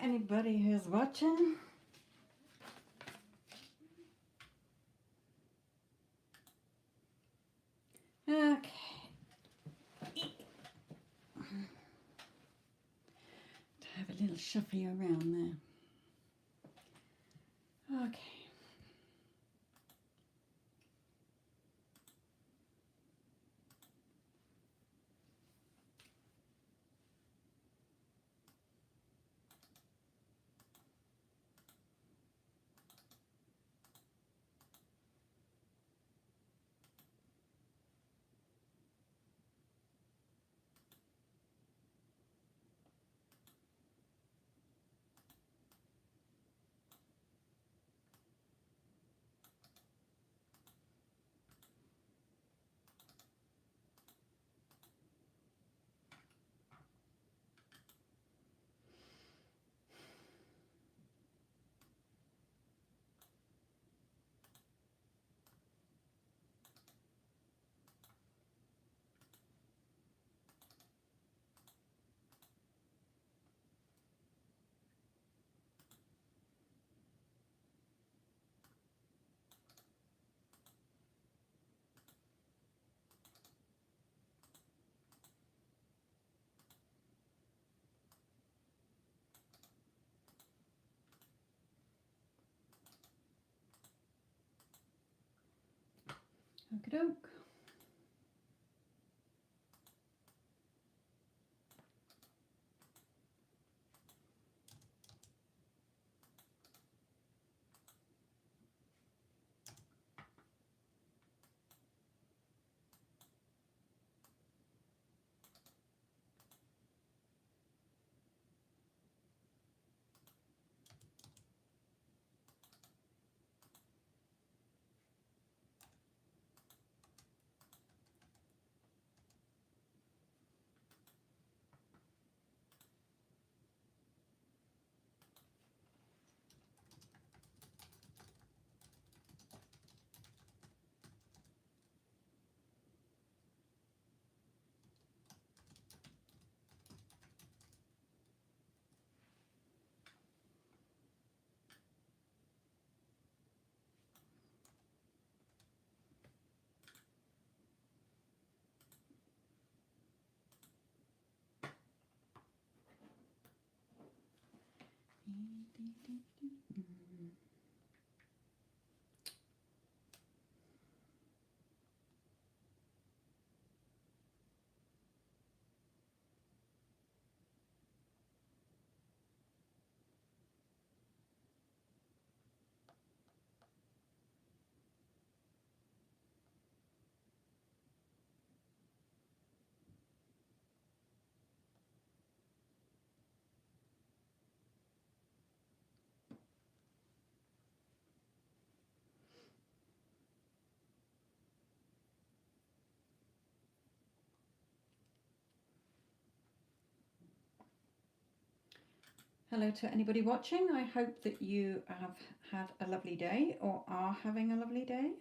anybody who's watching. Okay. To have a little shuffle around there. Okay. Okie doke. Hello to anybody watching. I hope that you have had a lovely day or are having a lovely day.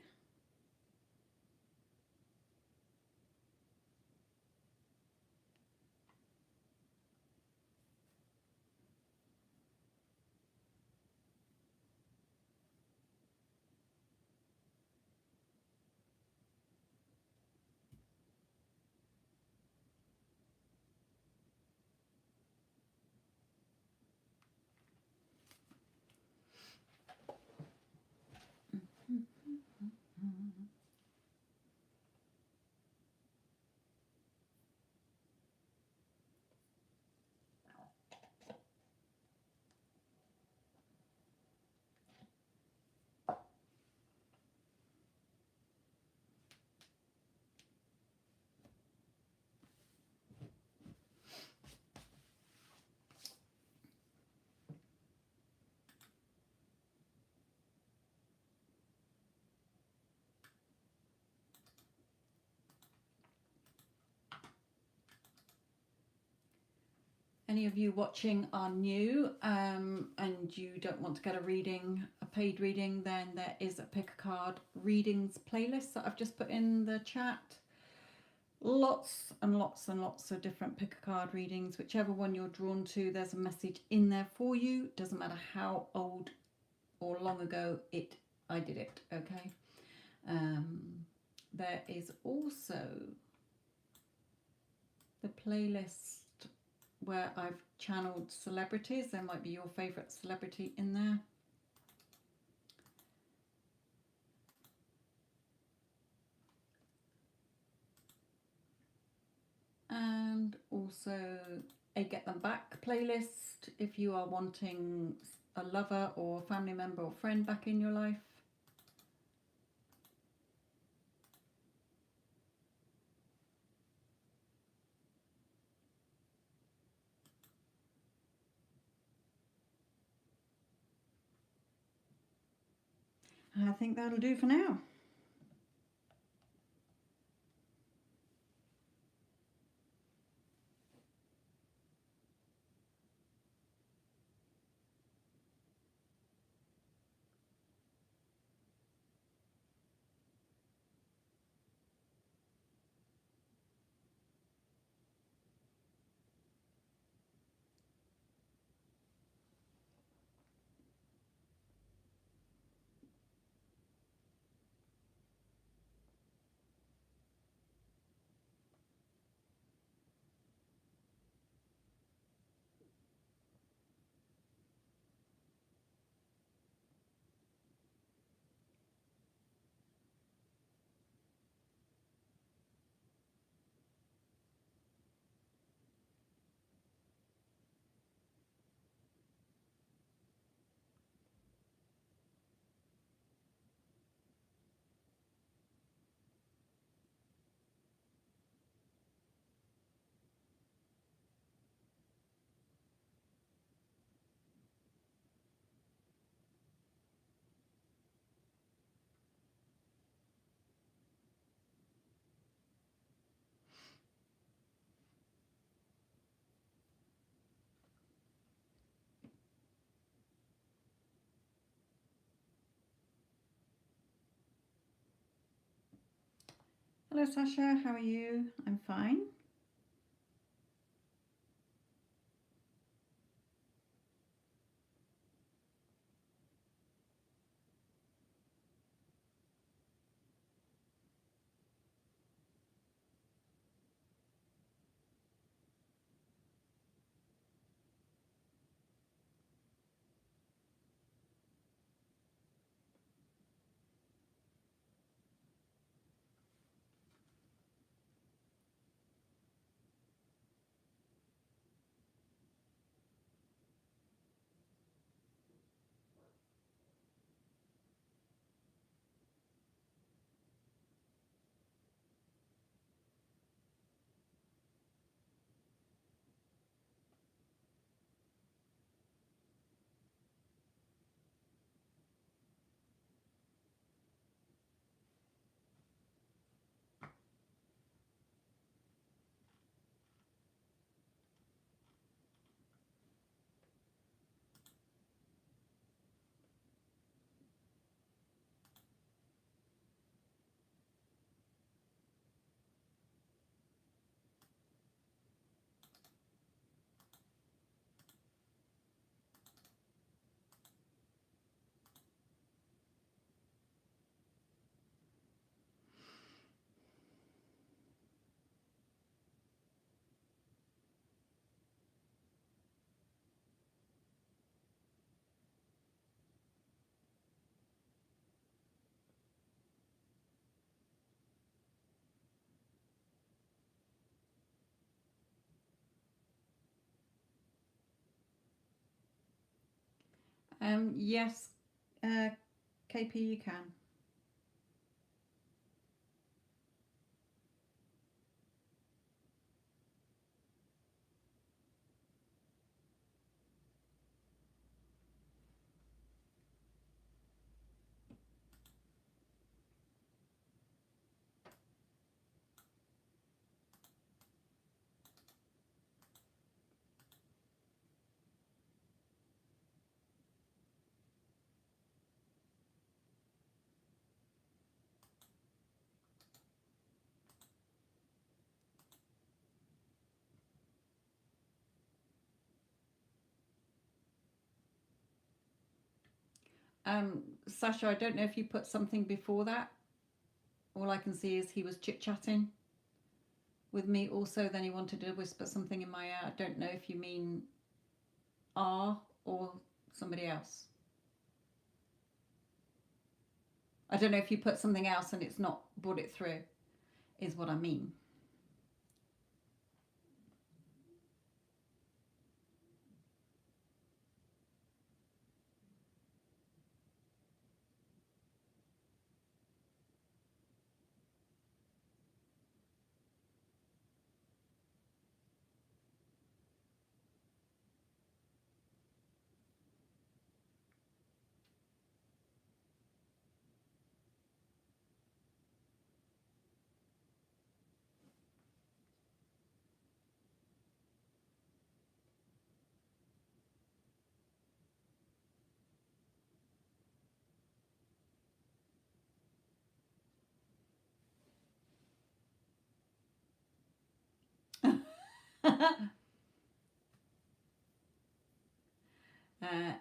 Any of you watching are new and you don't want to get a paid reading, then there is a pick a card readings playlist that I've just put in the chat. lots and lots and lots of different pick a card readings. Whichever one you're drawn to, there's a message in there for you. Doesn't matter how old or long ago I did it, okay? There is also the playlist where I've channeled celebrities. There might be your favourite celebrity in there. And also a Get Them Back playlist if you are wanting a lover or family member or friend back in your life. I think that'll do for now. Hello Sasha, how are you? I'm fine. Yes, KP, you can. Sasha, I don't know if you put something before that. All I can see is he was chit-chatting with me also, then he wanted to whisper something in my ear. I don't know if you mean R or somebody else. I don't know if you put something else and it's not brought it through, is what I mean.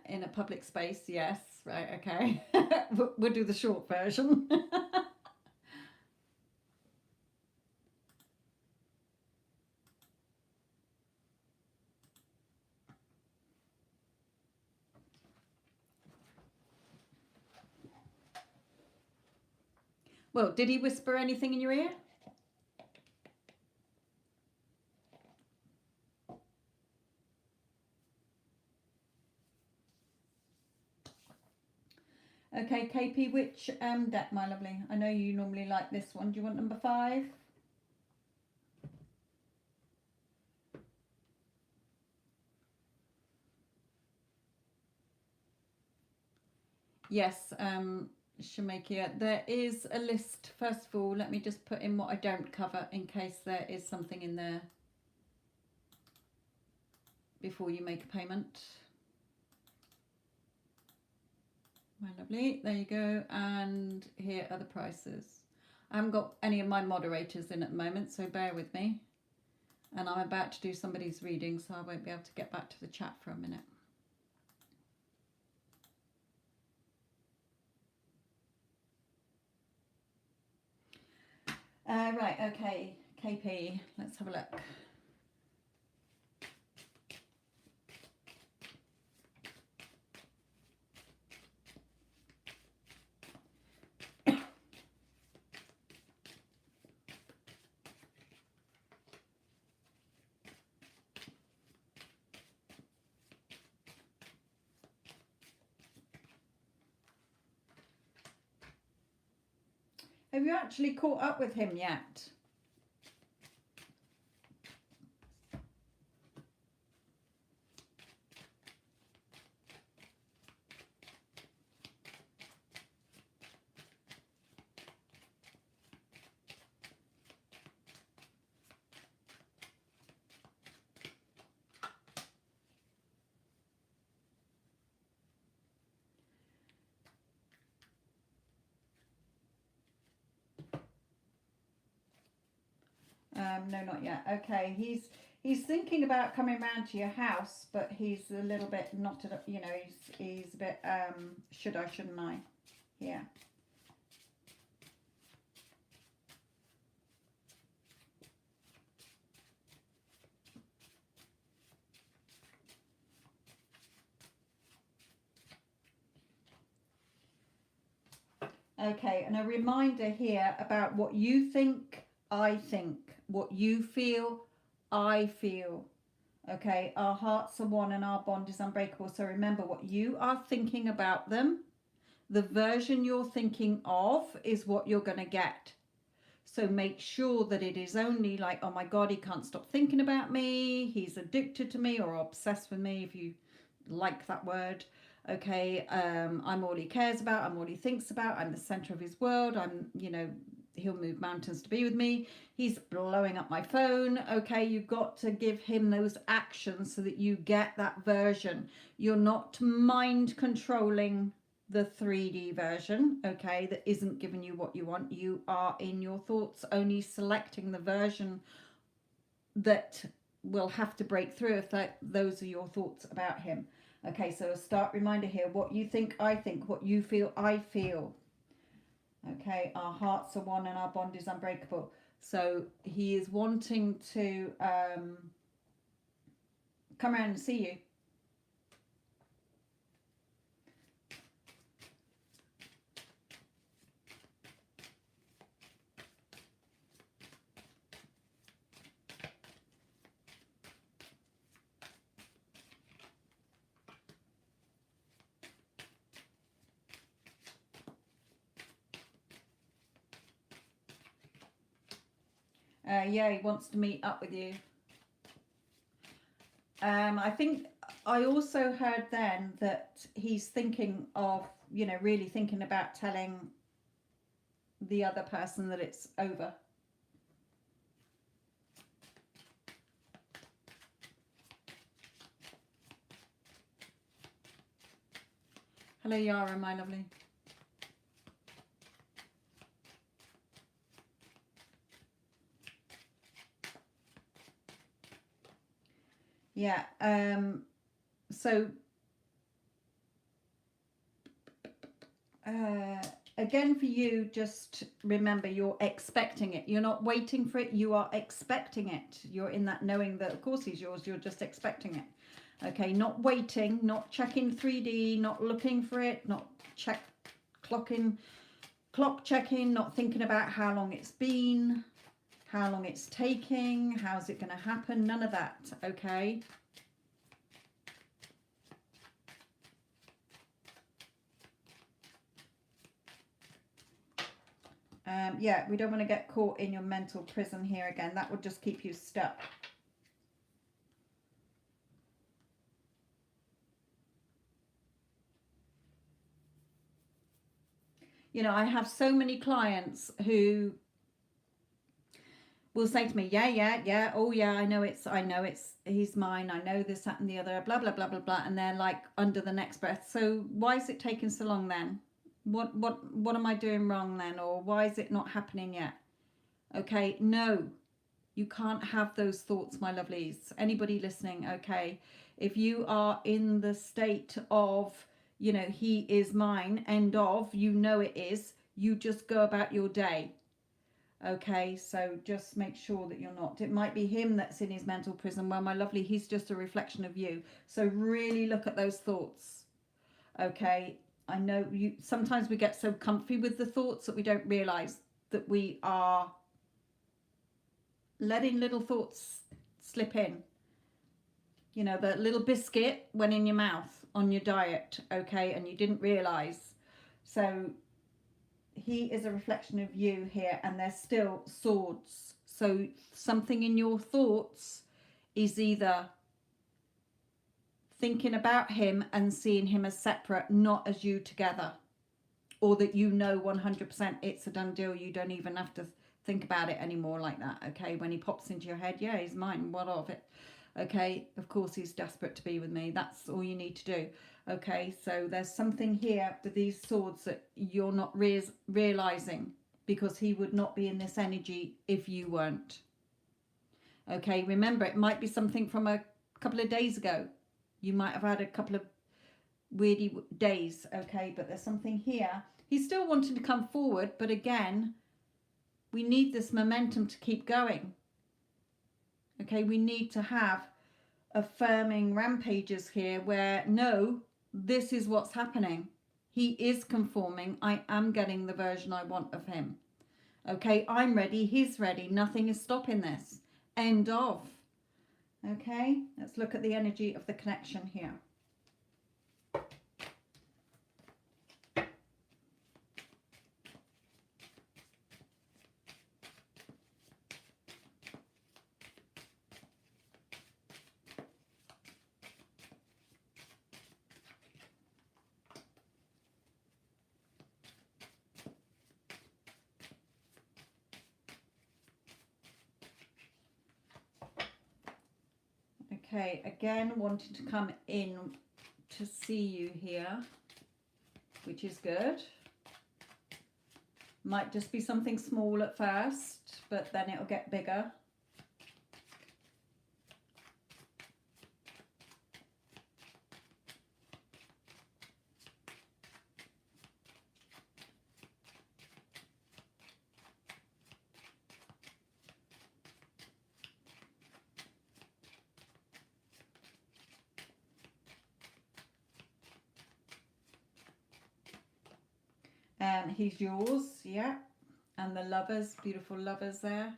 In a public space, yes. Right, okay. We'll do the short version. Well, did he whisper anything in your ear? Okay, KP, which deck, my lovely? I know you normally like this one. Do you want number 5? Yes, Shamakia, there is a list. First of all, let me just put in what I don't cover in case there is something in there before you make a payment. My lovely, there you go. And here are the prices. I haven't got any of my moderators in at the moment, so bear with me. And I'm about to do somebody's reading, so I won't be able to get back to the chat for a minute. Right, okay, KP, let's have a look. Have you actually caught up with him yet? No, not yet. Okay, he's thinking about coming round to your house, but he's a little bit not, you know, he's a bit should I, shouldn't I? Yeah. Okay, and a reminder here about what you think, I think, what you feel, I feel. Okay, our hearts are one and our bond is unbreakable. So remember what you are thinking about them. The version you're thinking of is what you're going to get. So make sure that it is only like, oh my God, he can't stop thinking about me. He's addicted to me or obsessed with me, if you like that word. Okay, I'm all he cares about. I'm all he thinks about. I'm the center of his world. I'm, you know, he'll move mountains to be with me. He's blowing up my phone. Okay, you've got to give him those actions so that you get that version. You're not mind controlling the 3D version, okay, that isn't giving you what you want. You are in your thoughts only selecting the version that will have to break through if those are your thoughts about him. Okay, so a start reminder here. What you think, I think. What you feel, I feel. Okay, our hearts are one and our bond is unbreakable. So he is wanting to come around and see you. Yeah, he wants to meet up with you. I think I also heard then that he's thinking of, you know, really thinking about telling the other person that it's over. Hello, Yara, my lovely. Yeah, so again for you, just remember you're expecting it. You're not waiting for it, you are expecting it. You're in that knowing that of course he's yours, you're just expecting it. Okay, not waiting, not checking 3D, not looking for it, not clock checking, not thinking about how long it's been, how long it's taking, how's it going to happen, none of that. Okay. Yeah, we don't want to get caught in your mental prison here again. That would just keep you stuck. You know, I have so many clients who will say to me, yeah, oh yeah, I know it's, he's mine, I know this, that and the other, blah, blah, blah, blah, blah. And they're like under the next breath. So why is it taking so long then? What am I doing wrong then? Or why is it not happening yet? Okay, no, you can't have those thoughts, my lovelies. Anybody listening, okay? If you are in the state of, you know, he is mine, end of, you know it is, you just go about your day. Okay, so just make sure that you're not. It might be him that's in his mental prison. Well, my lovely, he's just a reflection of you. So really look at those thoughts. Okay, I know you. Sometimes we get so comfy with the thoughts that we don't realize that we are letting little thoughts slip in. You know, the little biscuit went in your mouth on your diet, okay, and you didn't realize. So he is a reflection of you here, and they're still swords. So something in your thoughts is either thinking about him and seeing him as separate, not as you together, or that you know 100% it's a done deal, you don't even have to think about it anymore like that. Okay, when he pops into your head, yeah, he's mine, what of it? Okay, of course he's desperate to be with me. That's all you need to do. Okay, so there's something here with these swords that you're not realizing, because he would not be in this energy if you weren't. Okay, remember, it might be something from a couple of days ago. You might have had a couple of weirdy days, okay, but there's something here. He's still wanting to come forward, but again, we need this momentum to keep going. Okay, we need to have affirming rampages here where, no, this is what's happening. He is conforming. I am getting the version I want of him. Okay, I'm ready. He's ready. Nothing is stopping this. End of. Okay, let's look at the energy of the connection here. Okay, again, wanting to come in to see you here, which is good. Might just be something small at first, but then it'll get bigger. He's yours, yeah. And the lovers, beautiful lovers there.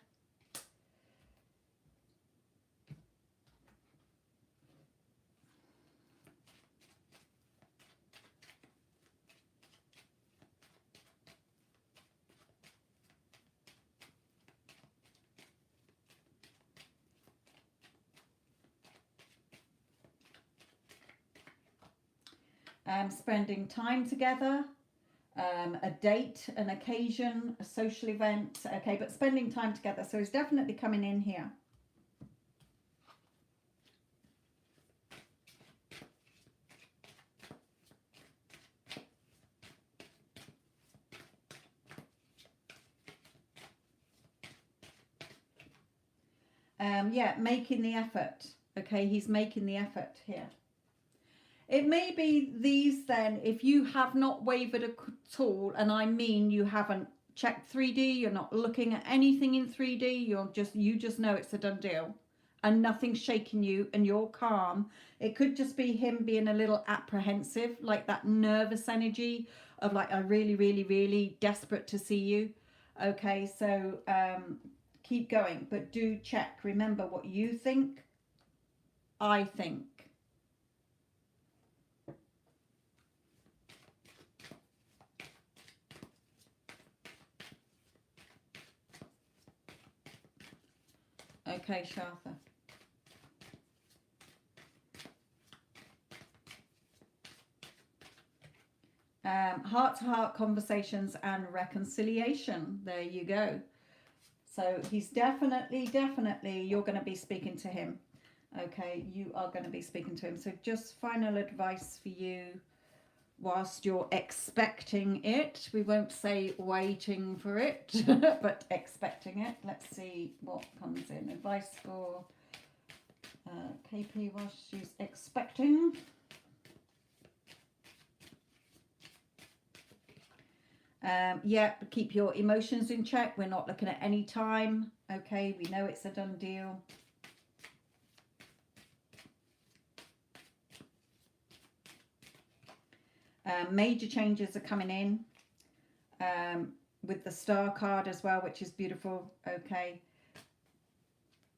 Spending time together, a date, an occasion, a social event. Okay, but spending time together. So he's definitely coming in here. Yeah, making the effort. Okay, he's making the effort here. It may be these then, if you have not wavered at all, and I mean you haven't checked 3D, you're not looking at anything in 3D, you just know it's a done deal and nothing's shaking you and you're calm. It could just be him being a little apprehensive, like that nervous energy of like, I really, really, really desperate to see you. Okay, so keep going, but do check. Remember what you think, I think. Okay, Shartha. Heart-to-heart conversations and reconciliation. There you go. So he's definitely, you're going to be speaking to him. Okay, you are going to be speaking to him. So just final advice for you whilst you're expecting it. We won't say waiting for it, but expecting it. Let's see what comes in. Advice for KP whilst she's expecting. Yeah, keep your emotions in check. We're not looking at any time. Okay, we know it's a done deal. Major changes are coming in with the star card as well, which is beautiful. Okay.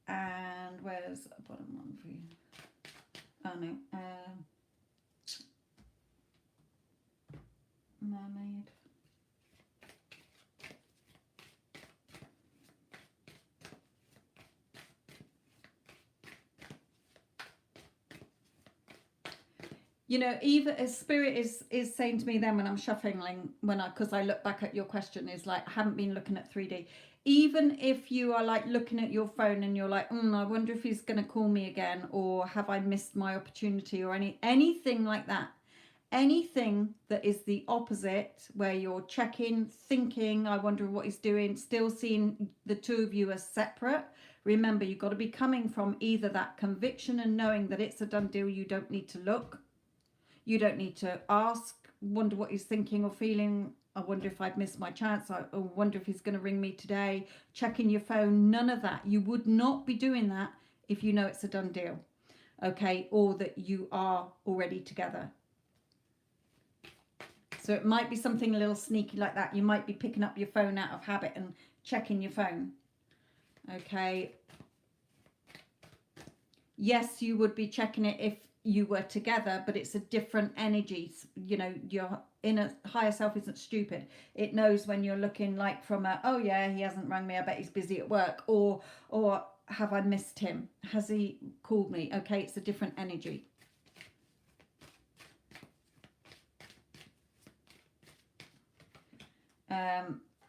And where's the bottom one for you? Oh no. Mermaid. You know, even as Spirit is saying to me then when I'm shuffling, because I look back at your question, is like, I haven't been looking at 3D. Even if you are like looking at your phone and you're like, I wonder if he's going to call me again, or have I missed my opportunity, or anything like that. Anything that is the opposite, where you're checking, thinking, I wonder what he's doing, still seeing the two of you as separate. Remember, you've got to be coming from either that conviction and knowing that it's a done deal. You don't need to look. You don't need to ask, wonder what he's thinking or feeling. I wonder if I've missed my chance. I wonder if he's going to ring me today. Checking your phone, none of that. You would not be doing that if you know it's a done deal, okay, or that you are already together. So it might be something a little sneaky like that. You might be picking up your phone out of habit and checking your phone, okay. Yes, you would be checking it if you were together, but it's a different energy. You know, your inner higher self isn't stupid. It knows when you're looking like from a, oh yeah, he hasn't rang me, I bet he's busy at work, or have I missed him? Has he called me? Okay, it's a different energy.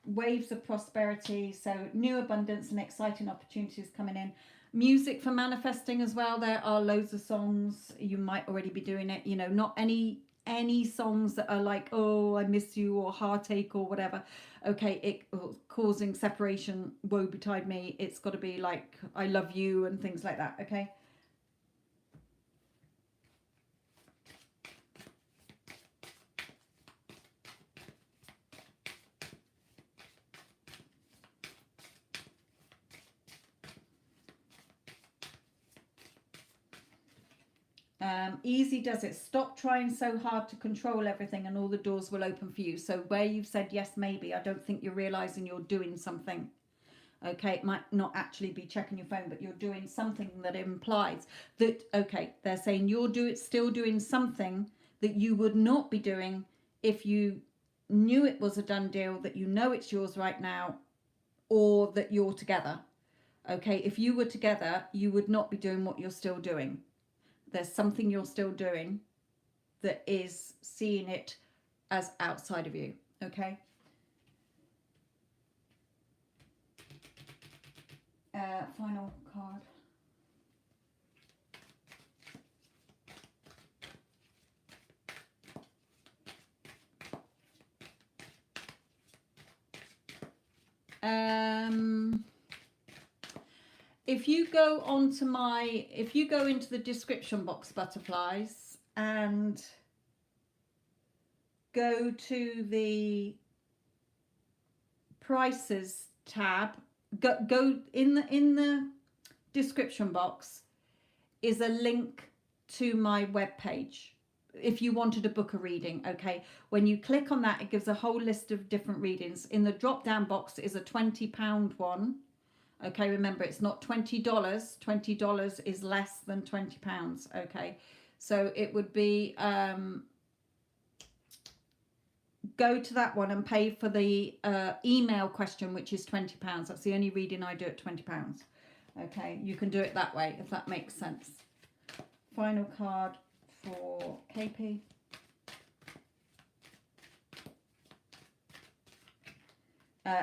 Waves of prosperity, so new abundance and exciting opportunities coming in. Music for manifesting as well. There are loads of songs. You might already be doing it. You know, not any songs that are like, oh, I miss you, or heartache, or whatever. Okay, it causing separation, woe betide me. It's got to be like, I love you and things like that. Okay. Easy does it. Stop trying so hard to control everything and all the doors will open for you. So where you've said yes, maybe, I don't think you're realizing you're doing something. Okay, it might not actually be checking your phone, but you're doing something that implies that, okay, they're saying you're still doing something that you would not be doing if you knew it was a done deal, that you know it's yours right now, or that you're together. Okay, if you were together, you would not be doing what you're still doing. There's something you're still doing that is seeing it as outside of you. Okay. Final card. If you go into the description box, butterflies, and go to the prices tab, go in the description box is a link to my webpage if you wanted to book a reading. Okay, when you click on that, it gives a whole list of different readings. In the drop down box is a £20 one. Okay, remember, it's not $20. $20 is less than £20. Okay, so it would be go to that one and pay for the email question, which is £20. That's the only reading I do at £20. Okay, you can do it that way if that makes sense. Final card for KP.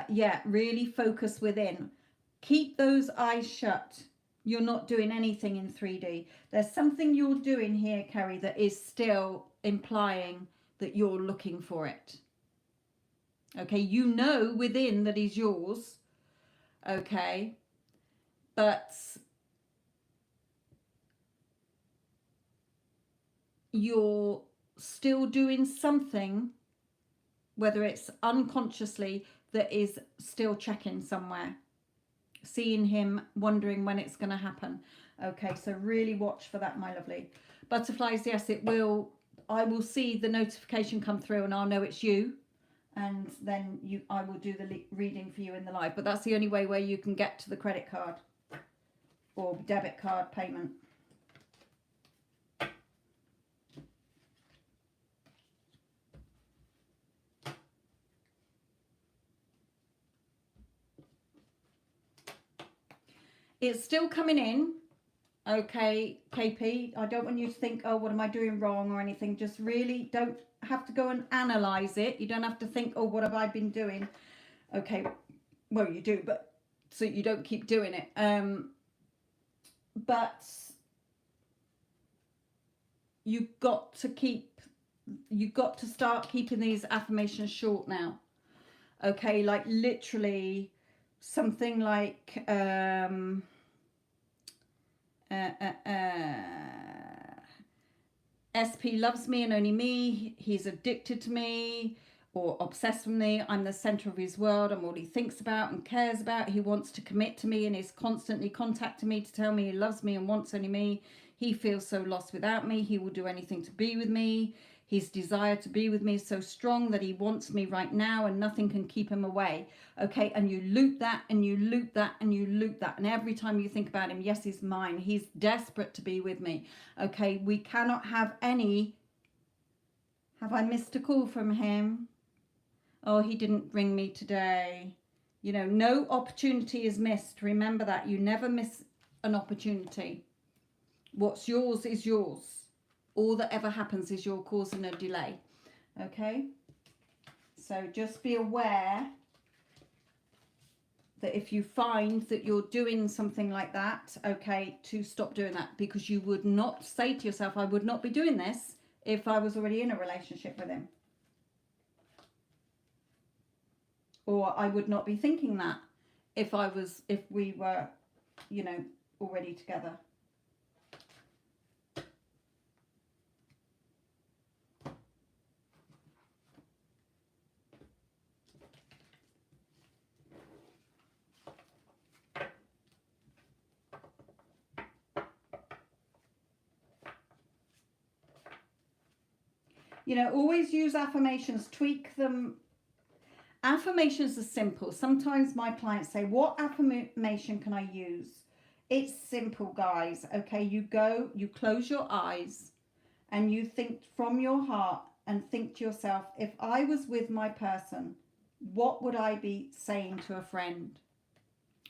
Yeah, really focus within. Keep those eyes shut. You're not doing anything in 3D. There's something you're doing here, Kerry, that is still implying that you're looking for it. Okay, you know within that is yours. Okay, but you're still doing something, whether it's unconsciously, that is still checking somewhere, seeing him, wondering when it's going to happen. Okay, so really watch for that, my lovely butterflies. Yes, it will. I will see the notification come through and I'll know it's you, and then I will do the reading for you in the live. But that's the only way where you can get to the credit card or debit card payment. It's still coming in. Okay, KP, I don't want you to think, oh, what am I doing wrong or anything. Just really don't have to go and analyze it. You don't have to think, oh, what have I been doing? Okay, well, you do, but so you don't keep doing it. But you've got to start keeping these affirmations short now. Okay, like literally something like SP loves me and only me. He's addicted to me or obsessed with me. I'm the center of his world. I'm all he thinks about and cares about. He wants to commit to me and is constantly contacting me to tell me he loves me and wants only me. He feels so lost without me. He will do anything to be with me. His desire to be with me is so strong that he wants me right now and nothing can keep him away. Okay, and you loop that and you loop that and you loop that. And every time you think about him, yes, he's mine. He's desperate to be with me. Okay, we cannot have any... Have I missed a call from him? Oh, he didn't ring me today. You know, no opportunity is missed. Remember that. You never miss an opportunity. What's yours is yours. All that ever happens is you're causing a delay. Okay? So just be aware that if you find that you're doing something like that, okay, to stop doing that, because you would not say to yourself, I would not be doing this if I was already in a relationship with him. Or I would not be thinking that if we were, you know, already together. You know, always use affirmations, tweak them. Affirmations are simple. Sometimes my clients say, what affirmation can I use? It's simple, guys. Okay, you close your eyes and you think from your heart and think to yourself, if I was with my person, what would I be saying to a friend?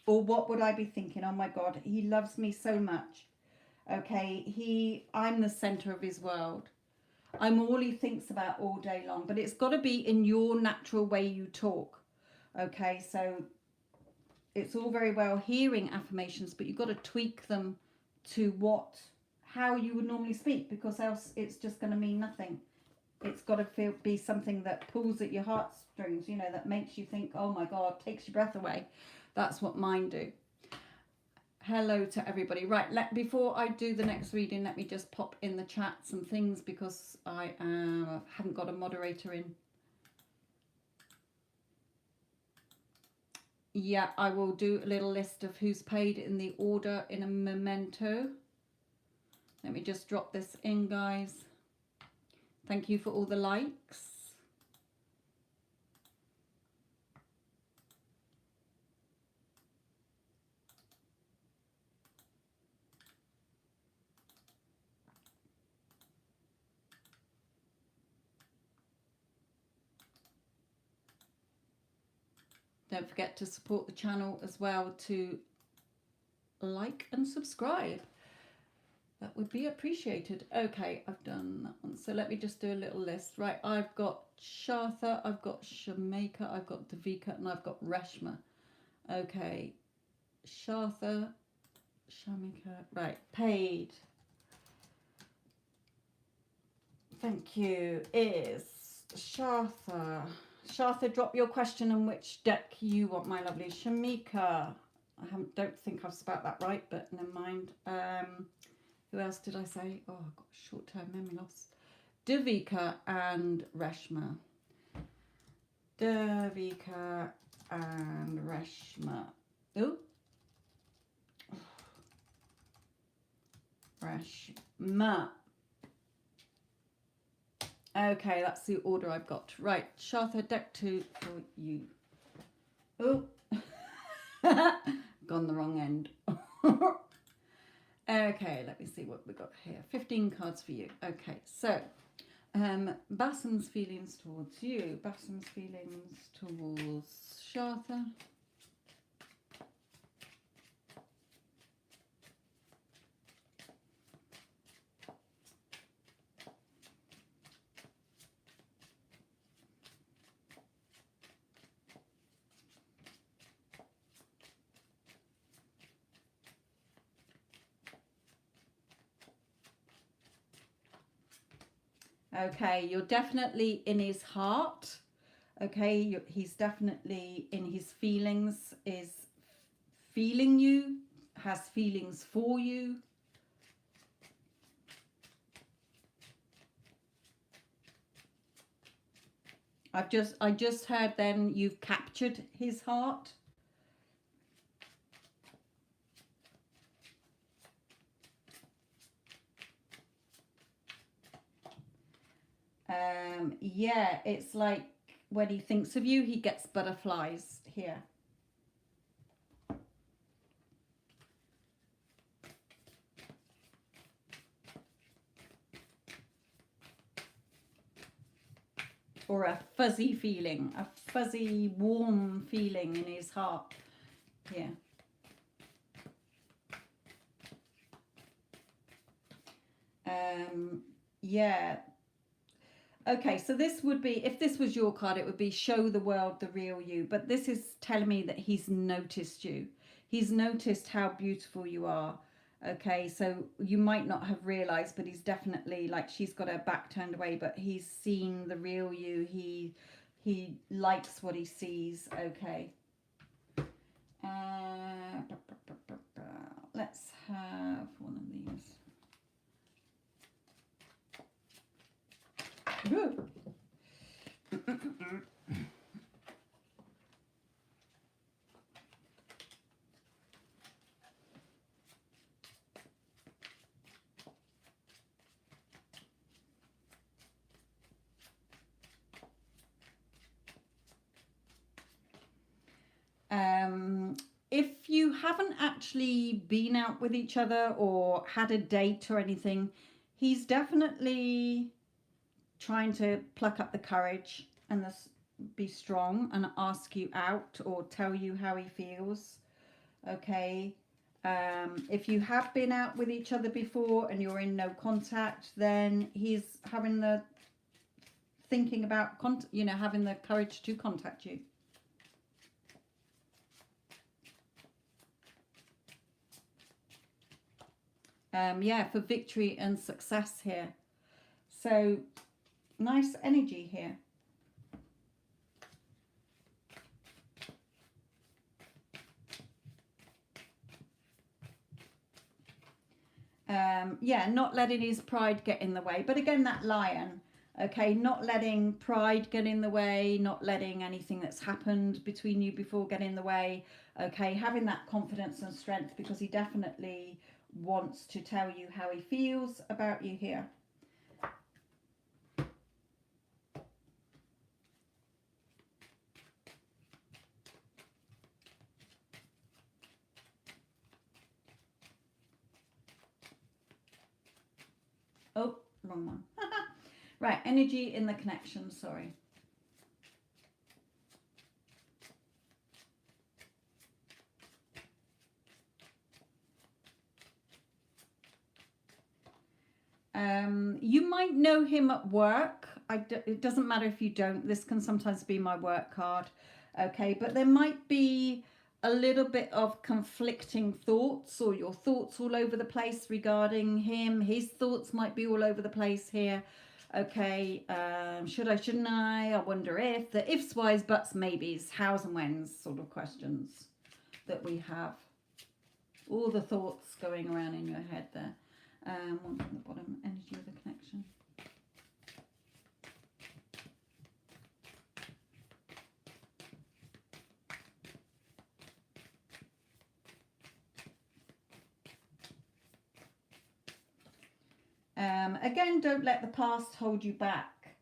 Or what would I be thinking? Oh my God, he loves me so much. Okay, I'm the center of his world. I'm all he thinks about all day long, but it's got to be in your natural way you talk. Okay, so it's all very well hearing affirmations, but you've got to tweak them to how you would normally speak, because else it's just going to mean nothing. It's got to be something that pulls at your heartstrings, you know, that makes you think, oh my God, takes your breath away. That's what mine do. Hello to everybody. Right, before I do the next reading, let me just pop in the chat some things, because I haven't got a moderator in. Yeah, I will do a little list of who's paid in the order in a memento. Let me just drop this in, guys. Thank you for all the likes. Don't forget to support the channel as well, to like and subscribe. That would be appreciated. Okay, I've done that one. So let me just do a little list. Right, I've got Shartha, I've got Shamika, I've got Davika, and I've got Reshma. Okay, Shartha, Shamika, right, paid. Thank you. Is Shartha. Shartha, drop your question and which deck you want, my lovely. Shamika. Don't think I've spelt that right, but never mind. Who else did I say? Oh, I've got short-term memory loss. Davika and Reshma. Davika and Reshma. Oh. Reshma. Okay, that's the order I've got. Right, Shartha, deck 2 for you. Oh, gone the wrong end. Okay, let me see what we got here. 15 cards for you. Okay, so Bassam's feelings towards you. Bassam's feelings towards Shartha. Okay, you're definitely in his heart. Okay, he's definitely in his feelings, is feeling you, has feelings for you. I just heard then you've captured his heart. Yeah, it's like when he thinks of you, he gets butterflies here. Or a fuzzy feeling, a fuzzy, warm feeling in his heart here. Yeah. Okay, so this would be, if this was your card, it would be show the world the real you. But this is telling me that he's noticed you. He's noticed how beautiful you are. Okay, so you might not have realized, but he's definitely, like, she's got her back turned away, but he's seen the real you. He likes what he sees. Okay. Let's have one of these. Ooh. haven't actually been out with each other or had a date or anything, he's definitely trying to pluck up the courage and be strong and ask you out or tell you how he feels. Okay. If you have been out with each other before and you're in no contact, then he's having the thinking about, having the courage to contact you. Yeah, for victory and success here. So nice energy here. Yeah, not letting his pride get in the way. But again, that lion, okay, not letting pride get in the way, not letting anything that's happened between you before get in the way, okay, having that confidence and strength, because he definitely wants to tell you how he feels about you here. Oh, wrong one. Right, energy in the connection, sorry. You might know him at work. It doesn't matter if you don't. This can sometimes be my work card. Okay, but there might be a little bit of conflicting thoughts, or your thoughts all over the place regarding him. His thoughts might be all over the place here. Okay, should I, shouldn't I wonder if, the ifs, whys, buts, maybes, hows and whens sort of questions that we have. All the thoughts going around in your head there. One from the bottom, energy of the connection. Again, don't let the past hold you back.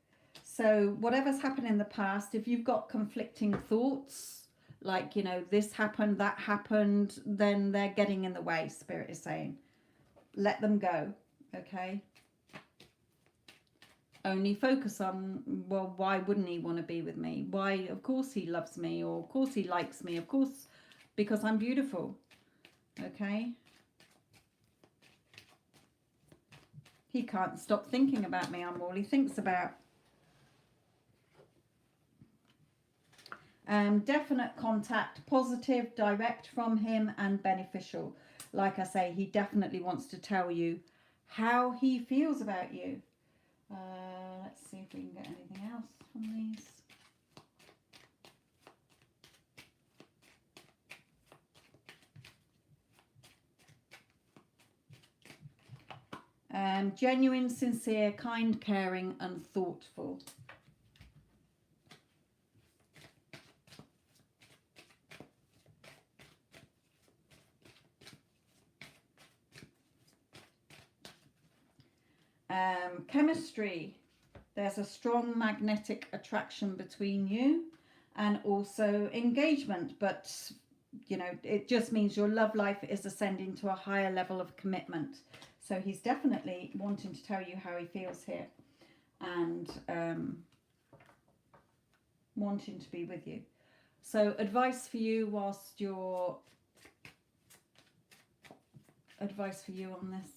So whatever's happened in the past, if you've got conflicting thoughts, like, this happened, that happened, then they're getting in the way, Spirit is saying. Let them go, okay? Only focus on, well, why wouldn't he want to be with me? Why? Of course he loves me, or of course he likes me, of course, because I'm beautiful, okay? He can't stop thinking about me. I'm all he thinks about. Definite contact, positive, direct from him, and beneficial. Like I say, he definitely wants to tell you how he feels about you. Let's see if we can get anything else from these. Genuine, sincere, kind, caring, and thoughtful. Chemistry. There's a strong magnetic attraction between you, and also engagement, but it just means your love life is ascending to a higher level of commitment. So he's definitely wanting to tell you how he feels here, and wanting to be with you. So advice for you whilst you're... Advice for you on this.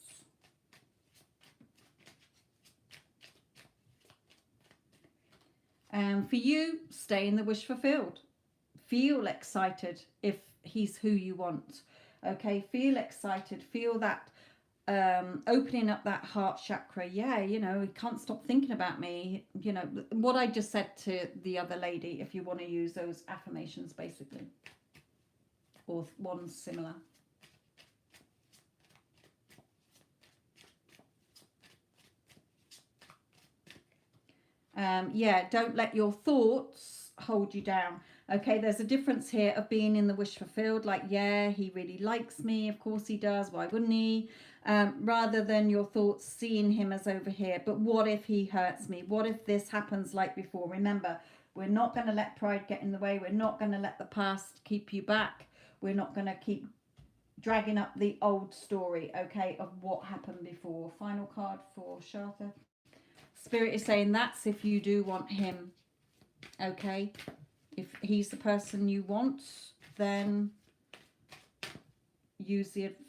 For you, stay in the wish fulfilled. Feel excited if he's who you want. Okay, feel excited. Feel that opening up that heart chakra. Yeah, he can't stop thinking about me. What I just said to the other lady, if you want to use those affirmations, basically. Or one similar. Yeah, don't let your thoughts hold you down. Okay, there's a difference here of being in the wish fulfilled, like, yeah, he really likes me, of course he does, why wouldn't he? Rather than your thoughts seeing him as over here, but what if he hurts me? What if this happens like before? Remember, we're not going to let pride get in the way. We're not going to let the past keep you back. We're not going to keep dragging up the old story, okay, of what happened before. Final card for Shartha. Spirit is saying that's if you do want him, okay. If he's the person you want, then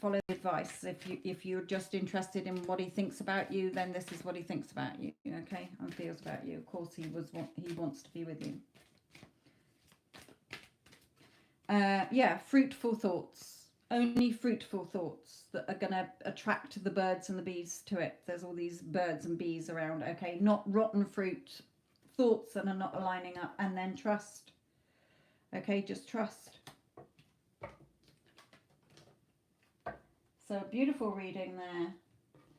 follow the advice. If you're just interested in what he thinks about you, then this is what he thinks about you, okay, and feels about you. Of course, he wants to be with you. Yeah, fruitful thoughts. Only fruitful thoughts that are going to attract the birds and the bees to it. There's all these birds and bees around, okay? Not rotten fruit, thoughts that are not aligning up. And then trust, okay? Just trust. So beautiful reading there.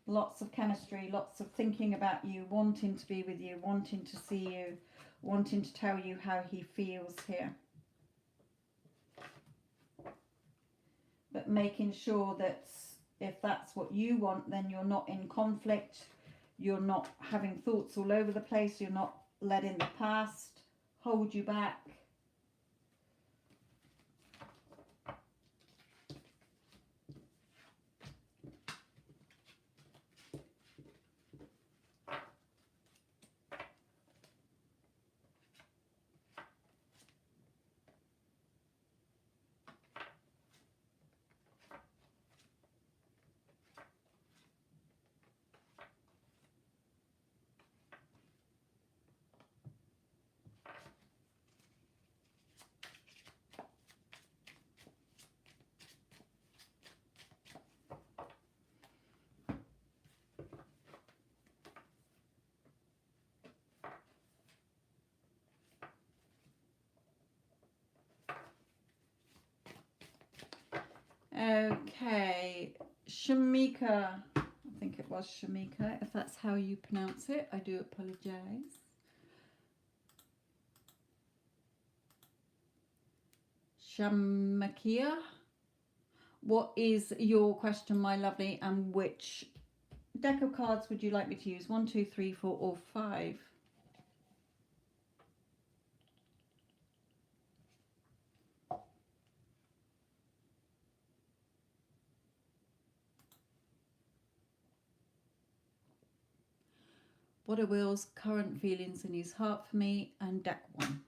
Lots of chemistry, lots of thinking about you, wanting to be with you, wanting to see you, wanting to tell you how he feels here. But making sure that if that's what you want, then you're not in conflict, you're not having thoughts all over the place, you're not letting the past hold you back. Okay, Shamika, I think it was Shamika, if that's how you pronounce it, I do apologize. Shamakia, what is your question, my lovely, and which deck of cards would you like me to use? 1, 2, 3, 4, or 5? What are Will's current feelings in his heart for me? And deck 1.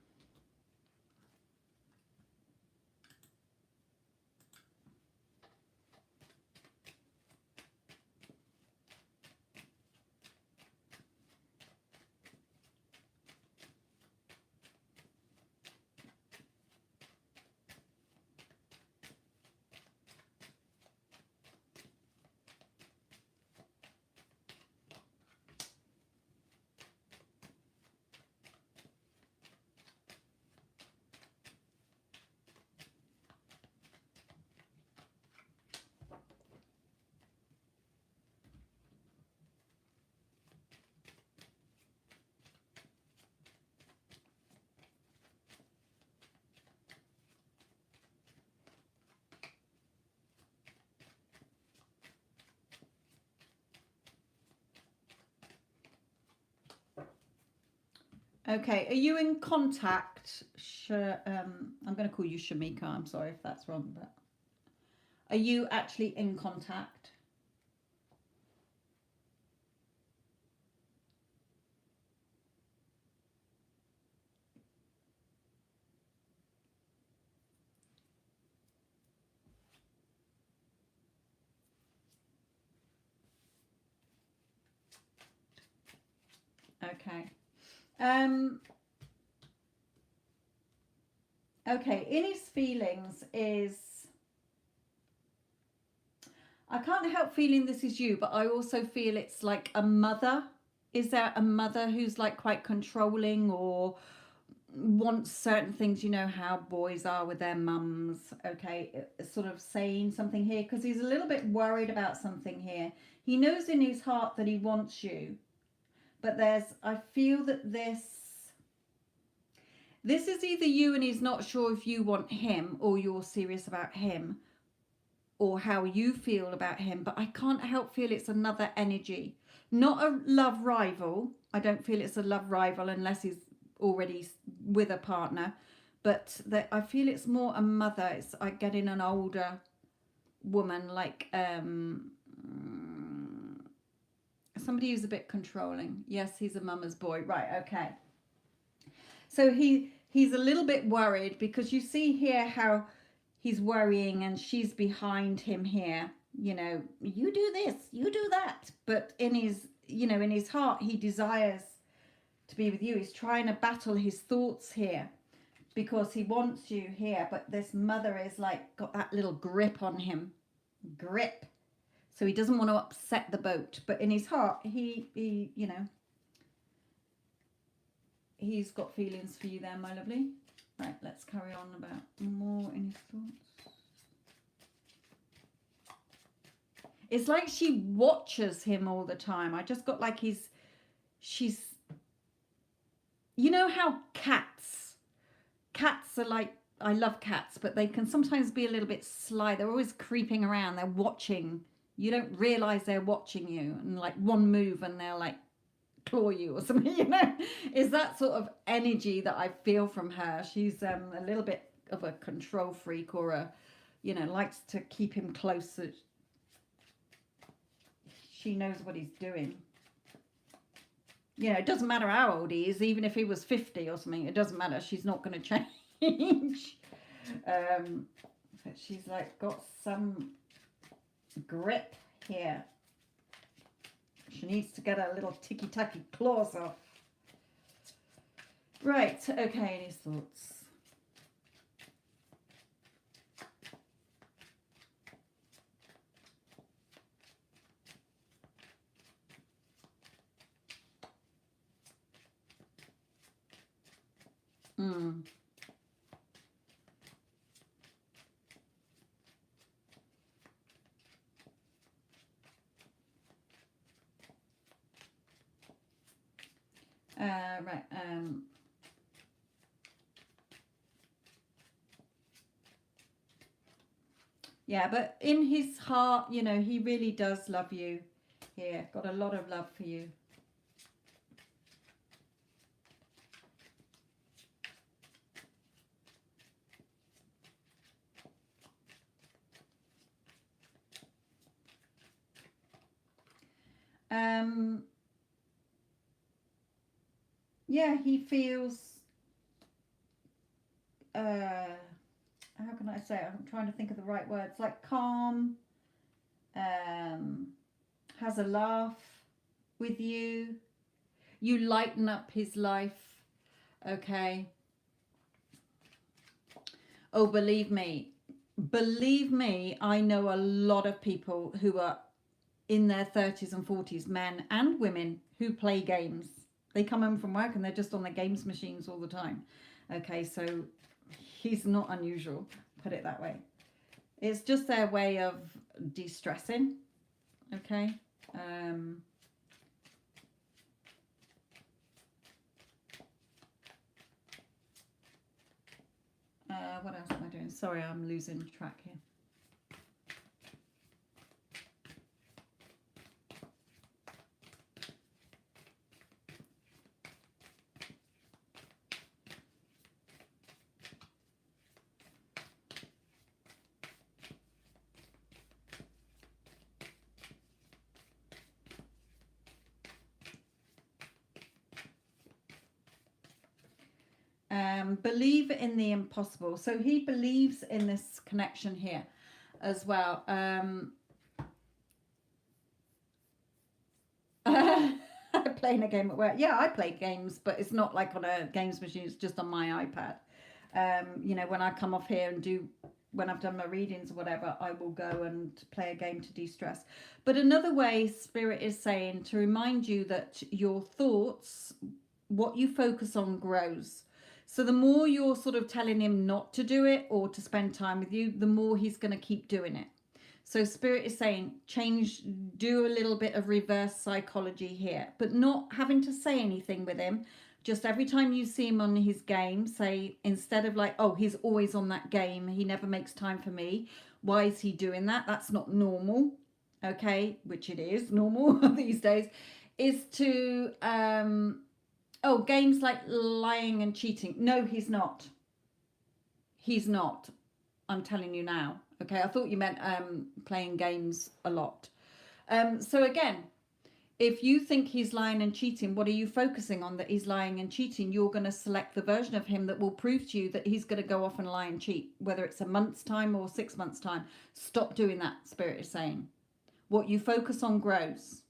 Okay, are you in contact? I'm going to call you Shamika. I'm sorry if that's wrong, but are you actually in contact? Okay. Okay, in his feelings is, I can't help feeling this is you, but I also feel it's like a mother. Is there a mother who's like quite controlling or wants certain things? You know how boys are with their mums, okay? Sort of saying something here because he's a little bit worried about something here. He knows in his heart that he wants you, but I feel that this is either you and he's not sure if you want him or you're serious about him or how you feel about him, but I can't help feel it's another energy. Not a love rival. I don't feel it's a love rival unless he's already with a partner, but I feel it's more a mother. It's like getting an older woman, like somebody who's a bit controlling. Yes, he's a mama's boy. Right, okay. So he's a little bit worried because you see here how he's worrying and she's behind him here. You know, you do this, you do that. But in his, you know, in his heart, he desires to be with you. He's trying to battle his thoughts here because he wants you here. But this mother is like got that little grip on him. Grip. So he doesn't want to upset the boat. But in his heart, he you know, he's got feelings for you there, my lovely. Right, let's carry on about more in his thoughts. It's like she watches him all the time. I just got like she's, you know how cats are like, I love cats, but they can sometimes be a little bit sly. They're always creeping around. They're watching. You don't realize they're watching you. And like one move and they'll like claw you or something, you know. Is that sort of energy that I feel from her. She's a little bit of a control freak, or a, you know, likes to keep him close so she knows what he's doing. You know, it doesn't matter how old he is, even if he was 50 or something, it doesn't matter. She's not going to change. But she's like got some grip here. She needs to get her little ticky-tacky claws off. Right, okay, his thoughts. Right. Yeah, but in his heart, you know, he really does love you here. Got a lot of love for you. Yeah, he feels, how can I say it? I'm trying to think of the right words, like calm, has a laugh with you. You lighten up his life, okay? Oh, believe me, I know a lot of people who are in their 30s and 40s, men and women, who play games. They come home from work and they're just on their games machines all the time. Okay, so he's not unusual, put it that way. It's just their way of de-stressing. Okay. What else am I doing? Sorry, I'm losing track here. Believe in the impossible. So he believes in this connection here as well. Playing a game at work. Yeah, I play games, but it's not like on a games machine. It's just on my iPad. You know, when I come off here and when I've done my readings or whatever, I will go and play a game to de-stress. But another way Spirit is saying to remind you that your thoughts, what you focus on, grows. So the more you're sort of telling him not to do it or to spend time with you, the more he's going to keep doing it. So Spirit is saying, do a little bit of reverse psychology here, but not having to say anything with him. Just every time you see him on his game, say, instead of like, oh, he's always on that game, he never makes time for me. Why is he doing that? That's not normal. Okay, which it is normal these days, is to, oh, games like lying and cheating. No, he's not. He's not. I'm telling you now. Okay, I thought you meant playing games a lot. So again, if you think he's lying and cheating, what are you focusing on that he's lying and cheating? You're going to select the version of him that will prove to you that he's going to go off and lie and cheat, whether it's a month's time or 6 months' time. Stop doing that, Spirit is saying. What you focus on grows.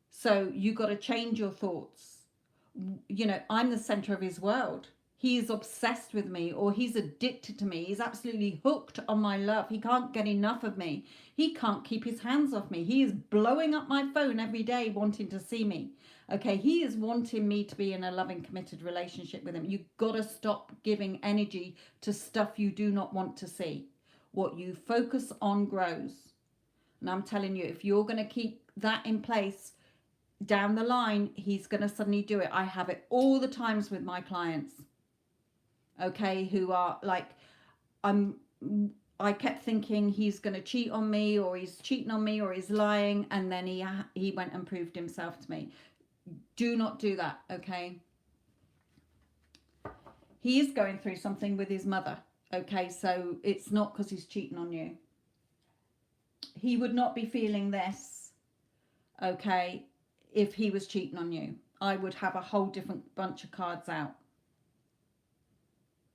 So you got to change your thoughts. You know, I'm the center of his world. He is obsessed with me, or he's addicted to me. He's absolutely hooked on my love. He can't get enough of me. He can't keep his hands off me. He is blowing up my phone every day wanting to see me. Okay, he is wanting me to be in a loving, committed relationship with him. You've got to stop giving energy to stuff you do not want to see. What you focus on grows. And I'm telling you, if you're going to keep that in place, down the line, he's going to suddenly do it. I have it all the times with my clients. Okay, who are like, I kept thinking he's going to cheat on me, or he's cheating on me, or he's lying, and then he went and proved himself to me. Do not do that, okay? He is going through something with his mother, okay? So it's not because he's cheating on you. He would not be feeling this, okay, if he was cheating on you. I would have a whole different bunch of cards out.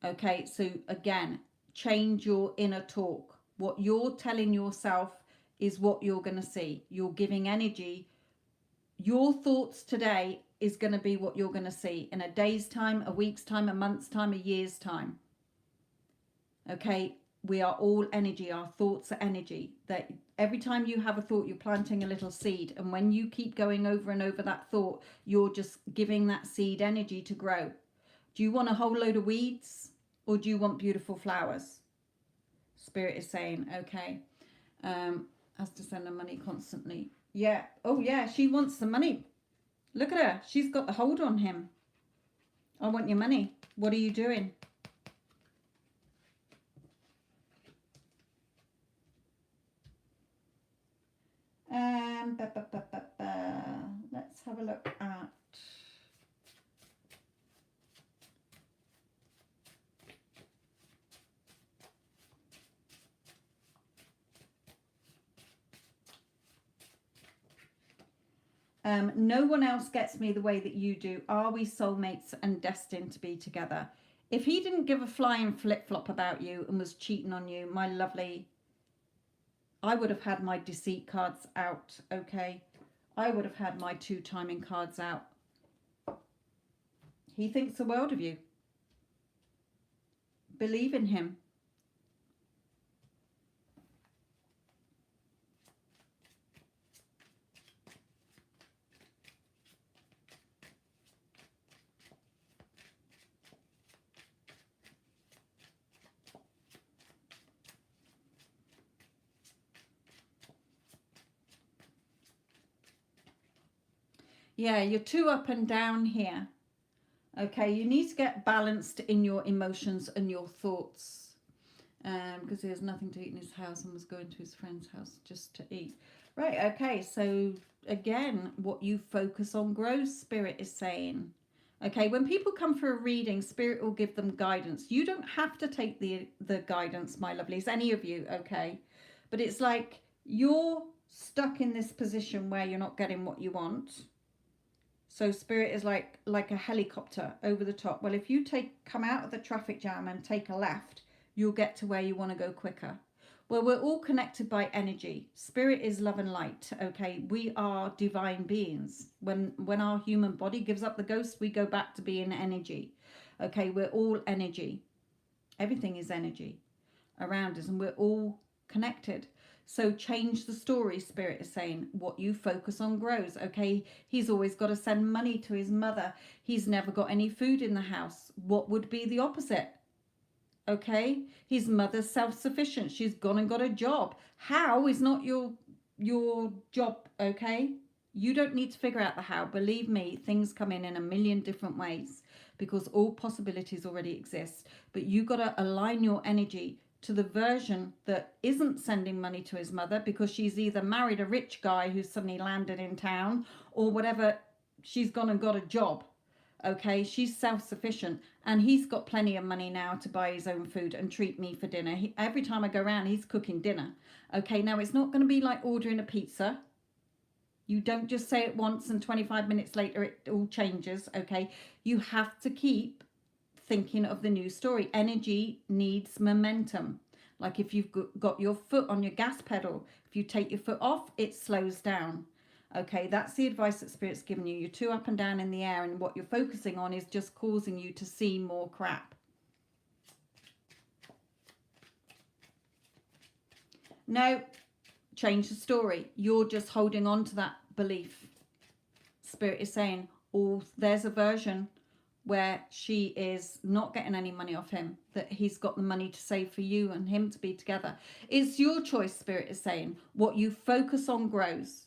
Okay, so again, change your inner talk. What you're telling yourself is what you're going to see. You're giving energy. Your thoughts today is going to be what you're going to see in a day's time, a week's time, a month's time, a year's time. Okay, we are all energy. Our thoughts are energy. That every time you have a thought, you're planting a little seed. And when you keep going over and over that thought, you're just giving that seed energy to grow. Do you want a whole load of weeds, or do you want beautiful flowers? Spirit is saying, okay. Has to send her money constantly. Yeah. Oh, yeah. She wants the money. Look at her. She's got the hold on him. I want your money. What are you doing? Let's have a look at... no one else gets me the way that you do. Are we soulmates and destined to be together? If he didn't give a flying flip-flop about you and was cheating on you, my lovely, I would have had my deceit cards out, okay? I would have had my 2 timing cards out. He thinks the world of you. Believe in him. Yeah, you're too up and down here. Okay, you need to get balanced in your emotions and your thoughts. Because he has nothing to eat in his house and was going to his friend's house just to eat. Right, okay, so again, what you focus on grows, Spirit is saying. Okay, when people come for a reading, Spirit will give them guidance. You don't have to take the guidance, my lovelies, any of you, okay? But it's like you're stuck in this position where you're not getting what you want. So Spirit is like a helicopter over the top. Well, if you come out of the traffic jam and take a left, you'll get to where you want to go quicker. Well, we're all connected by energy. Spirit is love and light, okay? We are divine beings. When our human body gives up the ghost, we go back to being energy, okay? We're all energy. Everything is energy around us, and we're all connected. So change the story, Spirit is saying. What you focus on grows, okay? He's always got to send money to his mother. He's never got any food in the house. What would be the opposite? Okay? His mother's self-sufficient. She's gone and got a job. How is not your job, okay? You don't need to figure out the how. Believe me, things come in a million different ways because all possibilities already exist. But you got to align your energy to the version that isn't sending money to his mother because she's either married a rich guy who's suddenly landed in town or whatever, she's gone and got a job. Okay, she's self-sufficient, and he's got plenty of money now to buy his own food and treat me for dinner. Every time I go around, he's cooking dinner. Okay, now it's not going to be like ordering a pizza. You don't just say it once and 25 minutes later it all changes. Okay, you have to keep thinking of the new story. Energy needs momentum. Like if you've got your foot on your gas pedal, if you take your foot off, it slows down. Okay, that's the advice that Spirit's given you. You're too up and down in the air, and what you're focusing on is just causing you to see more crap. No, change the story. You're just holding on to that belief. Spirit is saying, oh, there's a version where she is not getting any money off him, that he's got the money to save for you and him to be together. It's your choice, Spirit is saying. What you focus on grows.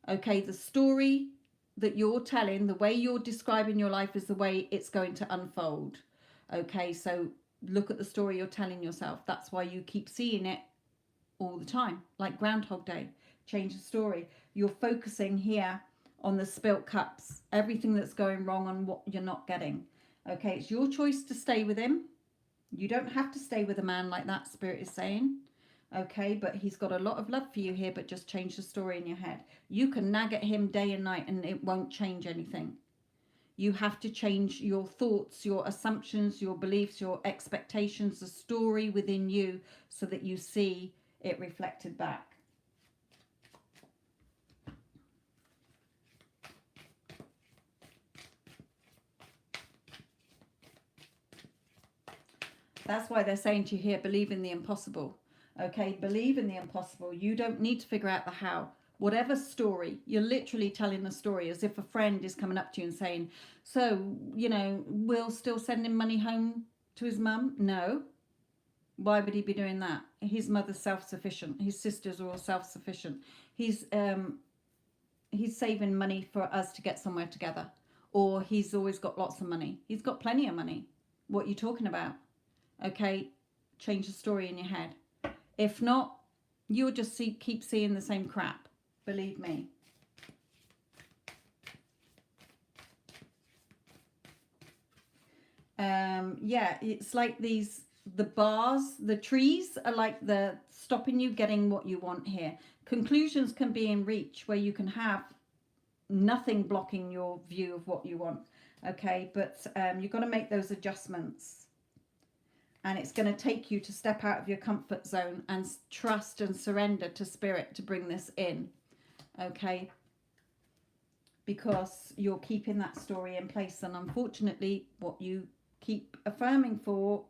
Okay, the story that you're telling, the way you're describing your life is the way it's going to unfold. Okay, so look at the story you're telling yourself. That's why you keep seeing it all the time, like Groundhog Day. Change the story. You're focusing here on the spilt cups, everything that's going wrong and what you're not getting. Okay, it's your choice to stay with him. You don't have to stay with a man like that, Spirit is saying. Okay, but he's got a lot of love for you here, but just change the story in your head. You can nag at him day and night and it won't change anything. You have to change your thoughts, your assumptions, your beliefs, your expectations, the story within you, so that you see it reflected back. That's why they're saying to you here, believe in the impossible. Okay, believe in the impossible. You don't need to figure out the how. Whatever story, you're literally telling a story as if a friend is coming up to you and saying, so, you know, Will's still sending money home to his mum? No. Why would he be doing that? His mother's self-sufficient. His sisters are all self-sufficient. He's saving money for us to get somewhere together. Or he's always got lots of money. He's got plenty of money. What are you talking about? Okay, change the story in your head. If not, you'll just keep seeing the same crap. Believe me. Yeah, it's like the bars, the trees are like the stopping you getting what you want here. Conclusions can be in reach where you can have nothing blocking your view of what you want. Okay, but you've got to make those adjustments. And it's going to take you to step out of your comfort zone and trust and surrender to Spirit to bring this in. Okay? Because you're keeping that story in place. And unfortunately, what you keep affirming for,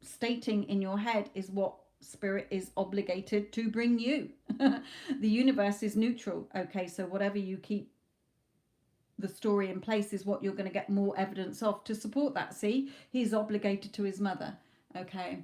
stating in your head, is what Spirit is obligated to bring you. The universe is neutral. Okay? So whatever you keep the story in place is what you're going to get more evidence of to support that. See? He's obligated to his mother. Okay.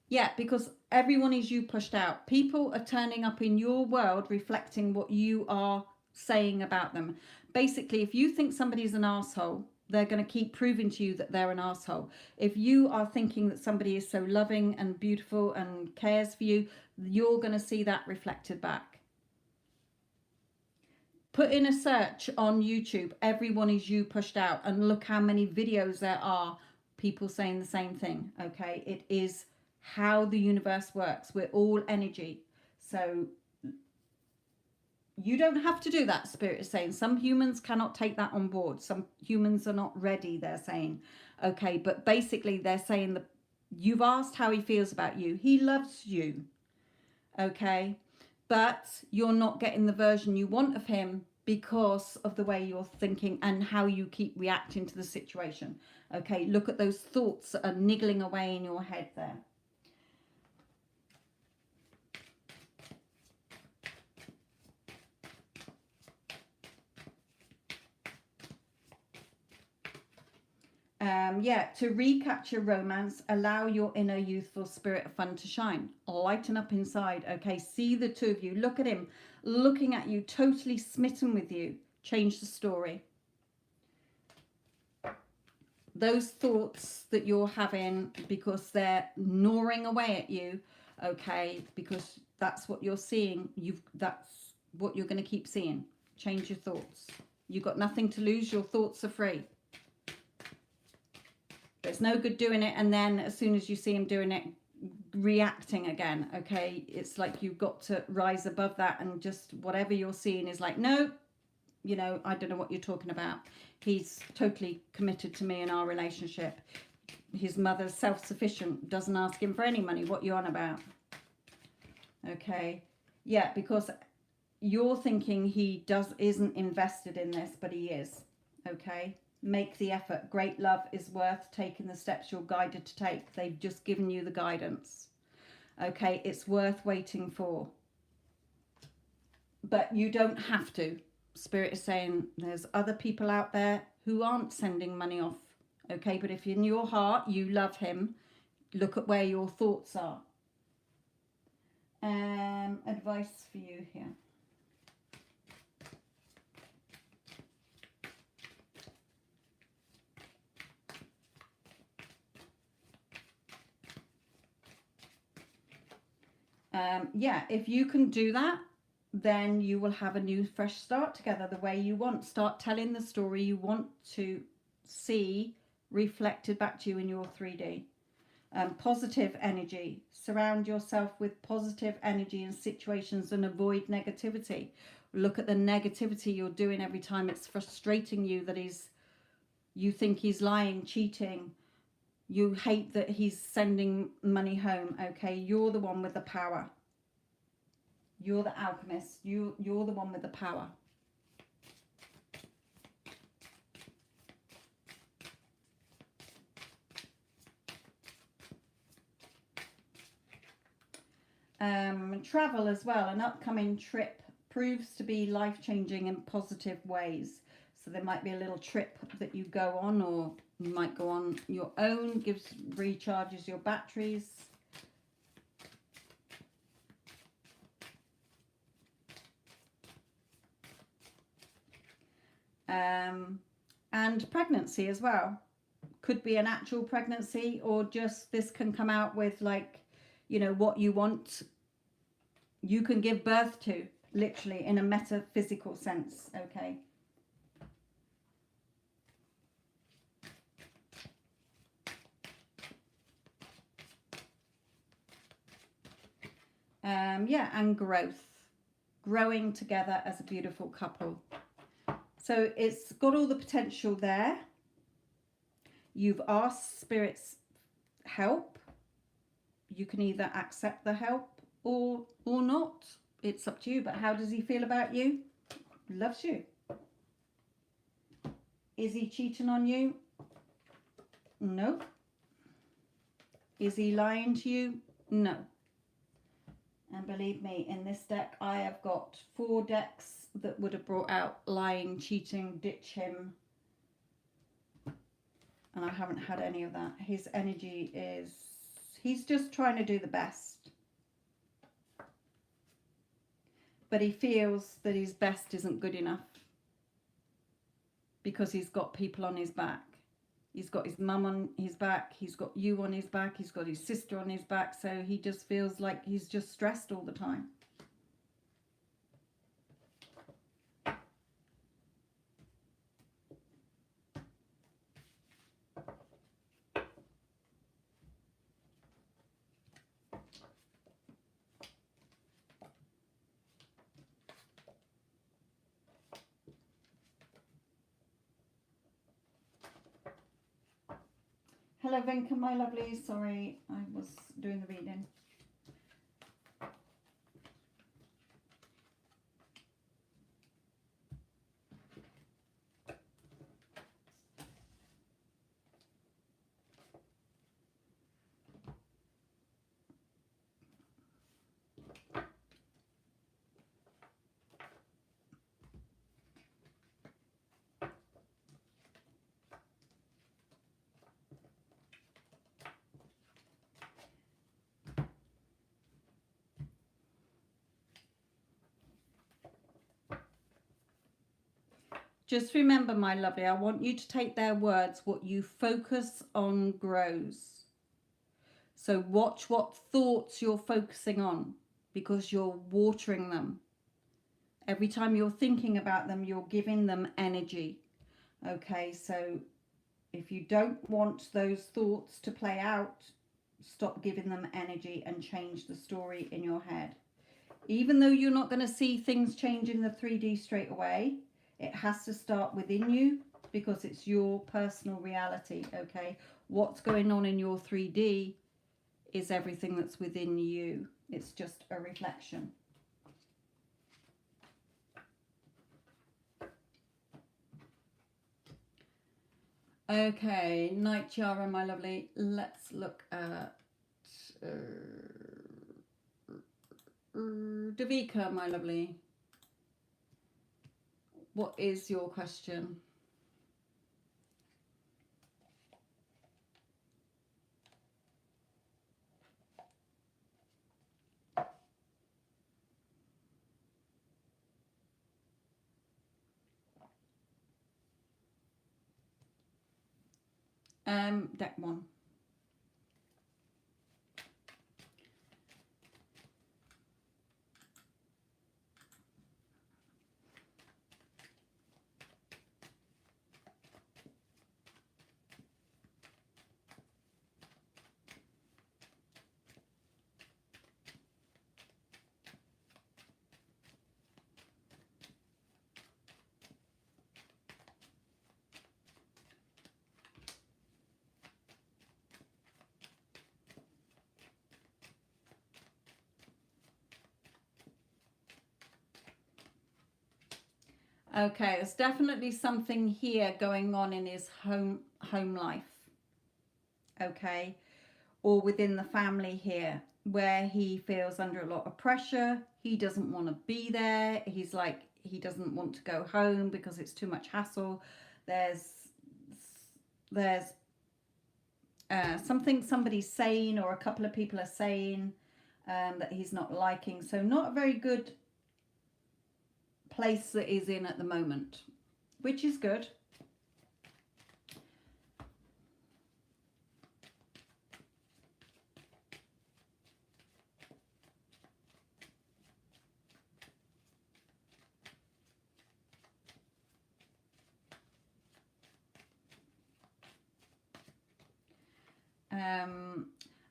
Yeah, because everyone is you pushed out. People are turning up in your world reflecting what you are saying about them. Basically, if you think somebody's an asshole, they're going to keep proving to you that they're an asshole. If you are thinking that somebody is so loving and beautiful and cares for you, you're going to see that reflected back. Put in a search on YouTube, everyone is you pushed out, and look how many videos there are, people saying the same thing. Okay, it is how the universe works. We're all energy. So you don't have to do that, Spirit is saying. Some humans cannot take that on board. Some humans are not ready, they're saying. Okay, but basically they're saying that you've asked how he feels about you. He loves you. Okay, but you're not getting the version you want of him because of the way you're thinking and how you keep reacting to the situation. Okay, look at those thoughts that are niggling away in your head there. Yeah, to recapture romance, allow your inner youthful spirit of fun to shine. Lighten up inside. Okay, see the two of you. Look at him looking at you, totally smitten with you. Change the story. Those thoughts that you're having because they're gnawing away at you, okay, because that's what you're seeing. That's what you're going to keep seeing. Change your thoughts. You've got nothing to lose. Your thoughts are free. It's no good doing it and then as soon as you see him doing it, reacting again. Okay, it's like you've got to rise above that, and just whatever you're seeing is like, no, you know, I don't know what you're talking about. He's totally committed to me in our relationship. His mother's self-sufficient, doesn't ask him for any money. What you on about? Okay, yeah, because you're thinking he isn't invested in this, but he is. Okay, make the effort. Great love is worth taking the steps you're guided to take. They've just given you the guidance. Okay, it's worth waiting for, but you don't have to. Spirit is saying there's other people out there who aren't sending money off. Okay, but if in your heart you love him, look at where your thoughts are. Advice for you here. Yeah, if you can do that, then you will have a new fresh start together the way you want. Start telling the story you want to see reflected back to you in your 3D. Positive energy. Surround yourself with positive energy in situations and avoid negativity. Look at the negativity you're doing every time. It's frustrating you that you think he's lying, cheating. You hate that he's sending money home. Okay, you're the one with the power. You're the alchemist. You're the one with the power. Travel as well. An upcoming trip proves to be life-changing in positive ways. So there might be a little trip that you go on, or you might go on your own. Recharges your batteries. And pregnancy as well. Could be an actual pregnancy, or just this can come out with, like, you know, what you want. You can give birth to, literally, in a metaphysical sense. Okay. Yeah, and growth. Growing together as a beautiful couple. So it's got all the potential there. You've asked Spirit's help. You can either accept the help or not. It's up to you. But how does he feel about you? Loves you. Is he cheating on you? No. Is he lying to you? No. And believe me, in this deck, I have got 4 decks that would have brought out lying, cheating, ditch him. And I haven't had any of that. His energy is, he's just trying to do the best. But he feels that his best isn't good enough. Because he's got people on his back. He's got his mum on his back. He's got you on his back. He's got his sister on his back. So he just feels like he's just stressed all the time. Hello, Venka, my lovely. Sorry, I was doing the reading. Just remember, my lovely, I want you to take their words. What you focus on grows. So watch what thoughts you're focusing on, because you're watering them. Every time you're thinking about them, you're giving them energy. Okay, so if you don't want those thoughts to play out, stop giving them energy and change the story in your head. Even though you're not going to see things change in the 3D straight away, it has to start within you because it's your personal reality, okay? What's going on in your 3D is everything that's within you. It's just a reflection. Okay, Night Tiara, my lovely. Let's look at Davika, my lovely. What is your question? Deck 1. Okay, there's definitely something here going on in his home life. Okay, or within the family here where he feels under a lot of pressure. He doesn't want to be there. He's like, he doesn't want to go home because it's too much hassle. There's something somebody's saying, or a couple of people are saying that he's not liking. So not a very good place that he's in at the moment, which is good.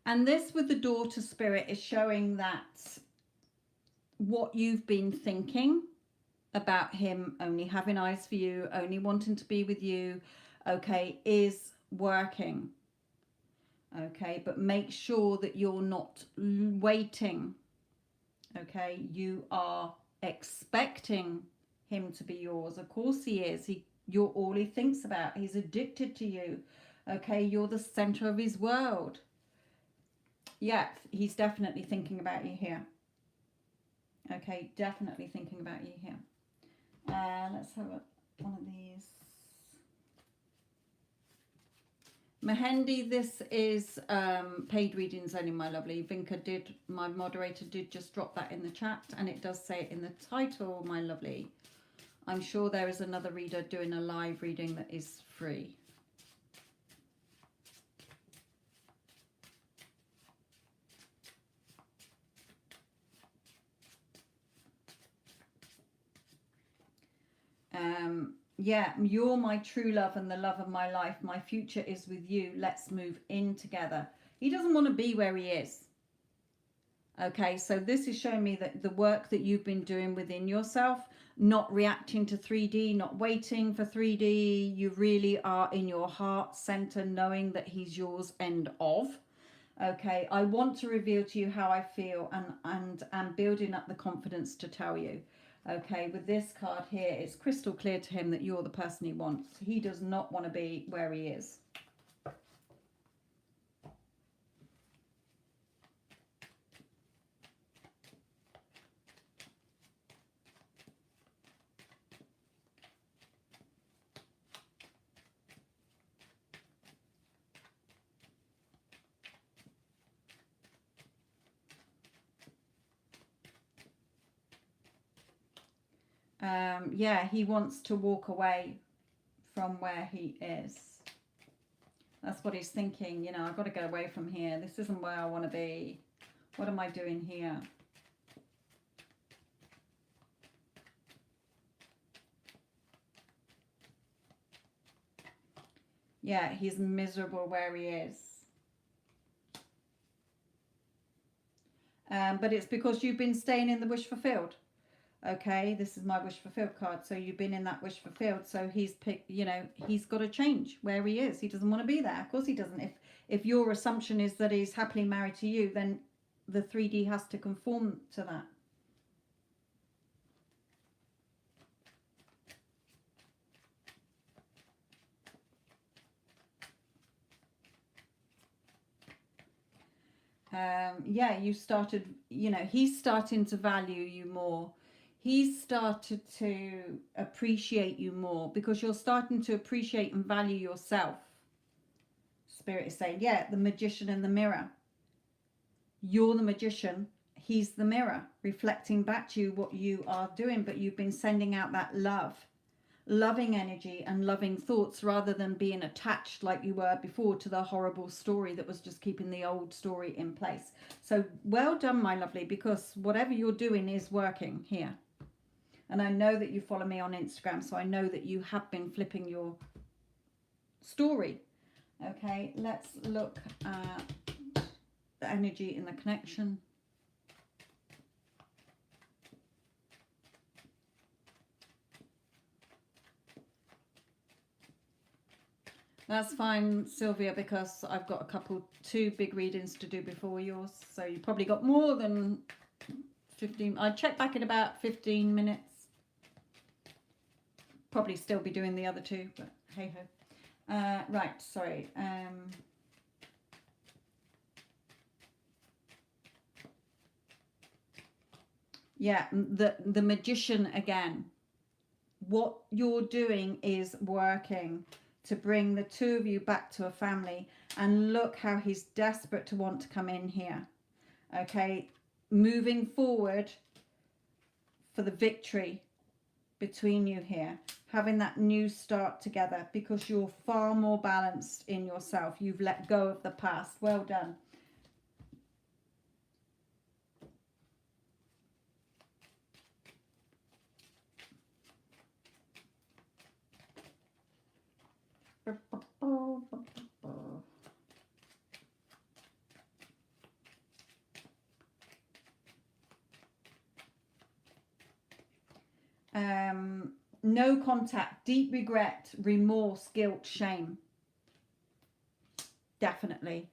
And this with the daughter spirit is showing that what you've been thinking about him only having eyes for you, only wanting to be with you, okay, is working. Okay, but make sure that you're not waiting. Okay, you are expecting him to be yours. Of course he is. You're all he thinks about. He's addicted to you. Okay, you're the center of his world. Yeah, he's definitely thinking about you here. Okay, definitely thinking about you here. Let's have one of these. Mahendi, this is paid readings only, my lovely. Vinka did, my moderator did just drop that in the chat, and it does say it in the title, my lovely. I'm sure there is another reader doing a live reading that is free. Yeah, you're my true love and the love of my life. My future is with you. Let's move in together. He doesn't want to be where he is. Okay, so this is showing me that the work that you've been doing within yourself, not reacting to 3D, not waiting for 3D, you really are in your heart center knowing that he's yours, end of. Okay, I want to reveal to you how I feel, and I'm building up the confidence to tell you. Okay, with this card here, it's crystal clear to him that you're the person he wants. He does not want to be where he is. Yeah, he wants to walk away from where he is. That's what he's thinking. You know, I've got to get away from here. This isn't where I want to be. What am I doing here? Yeah, he's miserable where he is. But it's because you've been staying in the wish fulfilled. Okay, this is my wish fulfilled card. So you've been in that wish fulfilled. So he's picked, you know, he's got to change where he is. He doesn't want to be there. Of course he doesn't. If your assumption is that he's happily married to you, then the 3D has to conform to that. Yeah, you started, you know, he's starting to value you more. He's started to appreciate you more because you're starting to appreciate and value yourself. Spirit is saying, yeah, the magician in the mirror. You're the magician. He's the mirror reflecting back to you what you are doing, but you've been sending out that loving energy and loving thoughts rather than being attached like you were before to the horrible story that was just keeping the old story in place. So well done, my lovely, because whatever you're doing is working here. And I know that you follow me on Instagram, so I know that you have been flipping your story. Okay, let's look at the energy in the connection. That's fine, Sylvia, because I've got two big readings to do before yours. So you probably got more than 15. I'd check back in about 15 minutes. Probably still be doing the other two, but hey ho. Right, sorry. Yeah, the magician again. What you're doing is working to bring the two of you back to a family, and look how he's desperate to want to come in here. Okay, moving forward for the victory between you here, having that new start together, because you're far more balanced in yourself. You've let go of the past. Well done. No contact, deep regret, remorse, guilt, shame. Definitely.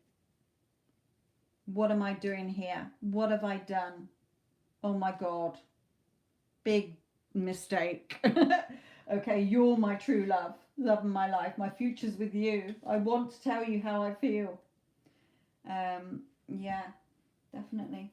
What am I doing here? What have I done? Oh my God. Big mistake. Okay, you're my true love. Love of my life. My future's with you. I want to tell you how I feel. Yeah, definitely.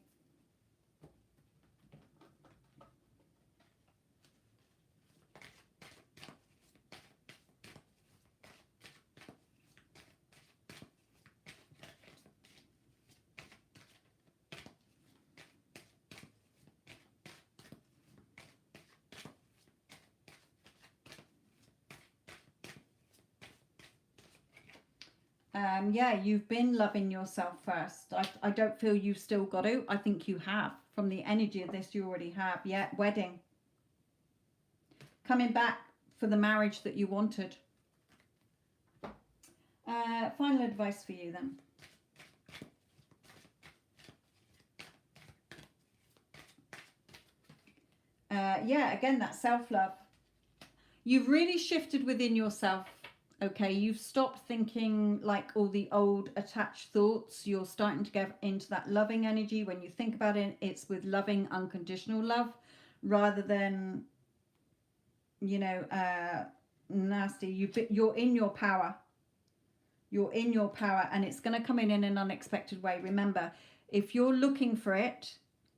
Yeah, you've been loving yourself first. I don't feel you've still got to. I think you have. From the energy of this, you already have. Yeah, wedding. Coming back for the marriage that you wanted. Final advice for you then. Yeah, again, that self-love. You've really shifted within yourself. Okay, you've stopped thinking like all the old attached thoughts. You're starting to get into that loving energy. When you think about it, it's with loving, unconditional love rather than, you know, nasty. You're in your power. You're in your power, and it's going to come in an unexpected way. Remember, if you're looking for it,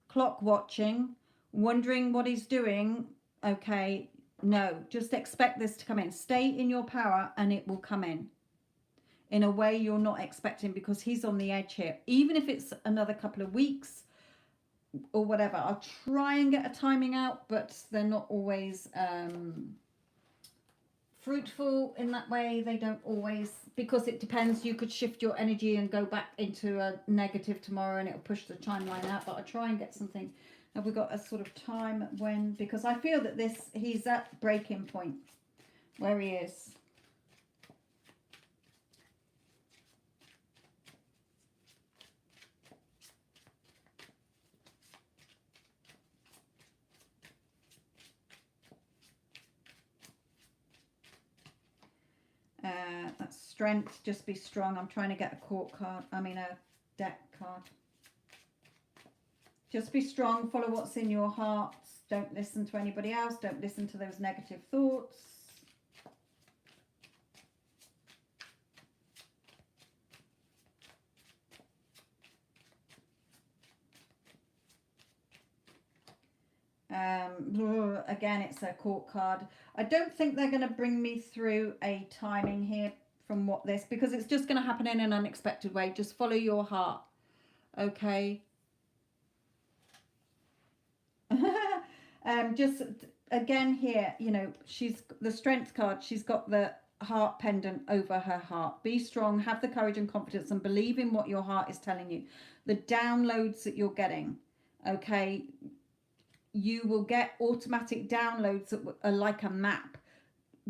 clock watching, wondering what he's doing, okay, no, just expect this to come in. Stay in your power and it will come in a way you're not expecting, because he's on the edge here. Even if it's another couple of weeks or whatever, I'll try and get a timing out, but they're not always fruitful in that way. They don't always, because it depends. You could shift your energy and go back into a negative tomorrow and it'll push the timeline out, but I'll try and get something. Have we got a sort of time when, because I feel that he's at breaking point where he is. That's strength. Just be strong. I'm trying to get a court card. I mean, a deck card. Just be strong. Follow what's in your heart. Don't listen to anybody else. Don't listen to those negative thoughts. Again, it's a court card. I don't think they're going to bring me through a timing here from what this, because it's just going to happen in an unexpected way. Just follow your heart. Okay. Just again here, you know, she's the strength card. She's got the heart pendant over her heart. Be strong, have the courage and confidence, and believe in what your heart is telling you. The downloads that you're getting, okay, you will get automatic downloads that are like a map,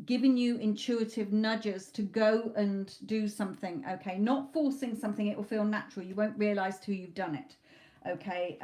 giving you intuitive nudges to go and do something. Okay, not forcing something. It will feel natural. You won't realize till you've done it. Okay.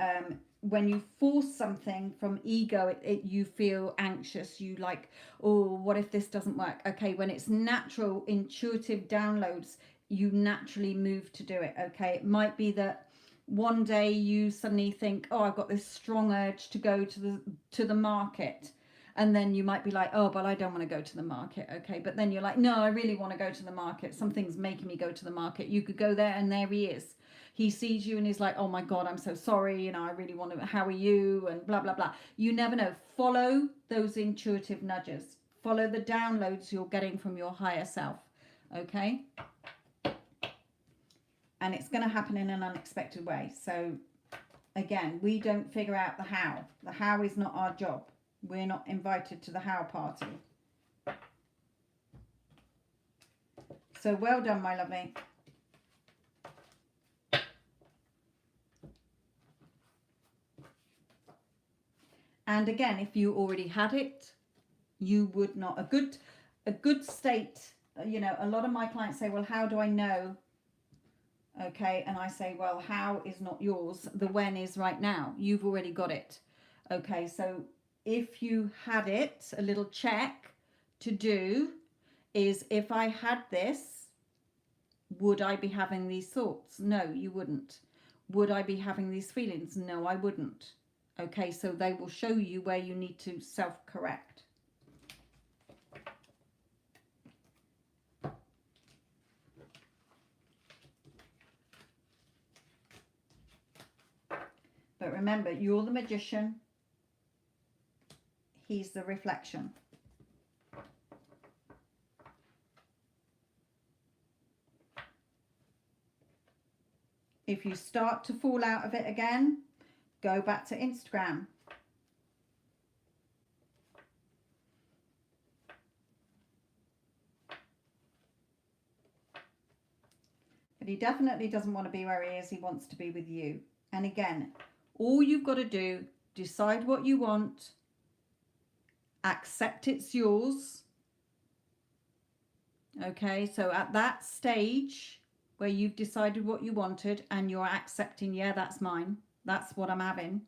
When you force something from ego, you feel anxious. You like, oh, what if this doesn't work? Okay, when it's natural, intuitive downloads, you naturally move to do it. Okay, it might be that one day you suddenly think, oh, I've got this strong urge to go to the market, and then you might be like, oh, but I don't want to go to the market. Okay, but then you're like, no, I really want to go to the market. Something's making me go to the market. You could go there, and there he is. He sees you and he's like, oh my God, I'm so sorry. You know, I really want to, how are you? And blah, blah, blah. You never know. Follow those intuitive nudges. Follow the downloads you're getting from your higher self. Okay. And it's going to happen in an unexpected way. So again, we don't figure out the how. The how is not our job. We're not invited to the how party. So well done, my lovely. And again, if you already had it, you would not. A good state, you know, a lot of my clients say, well, how do I know? Okay, and I say, well, how is not yours. The when is right now. You've already got it. Okay, so if you had it, a little check to do is, if I had this, would I be having these thoughts? No, you wouldn't. Would I be having these feelings? No, I wouldn't. Okay, so they will show you where you need to self-correct. But remember, you're the magician. He's the reflection. If you start to fall out of it again, go back to Instagram. But he definitely doesn't want to be where he is. He wants to be with you. And again, all you've got to do, decide what you want, accept it's yours. Okay, so at that stage where you've decided what you wanted and you're accepting, yeah, that's mine. That's what I'm having.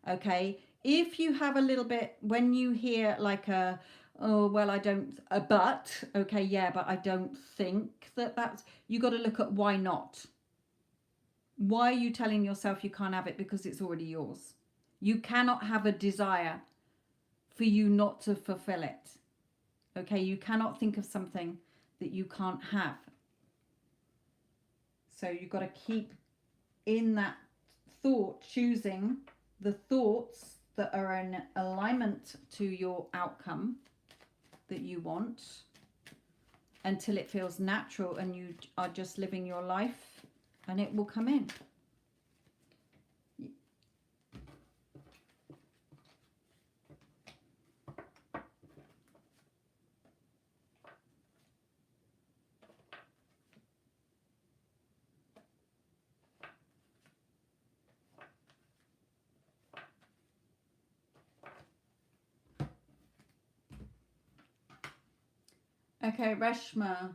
Okay, if you have a little bit, when you hear like a, oh, well, I don't, a but, okay, yeah, but I don't think that's, you got to look at why not. Why are you telling yourself you can't have it? Because it's already yours. You cannot have a desire for you not to fulfill it. Okay, you cannot think of something that you can't have. So you've got to keep in that thought, choosing the thoughts that are in alignment to your outcome that you want, until it feels natural and you are just living your life, and it will come in. Okay, Reshma.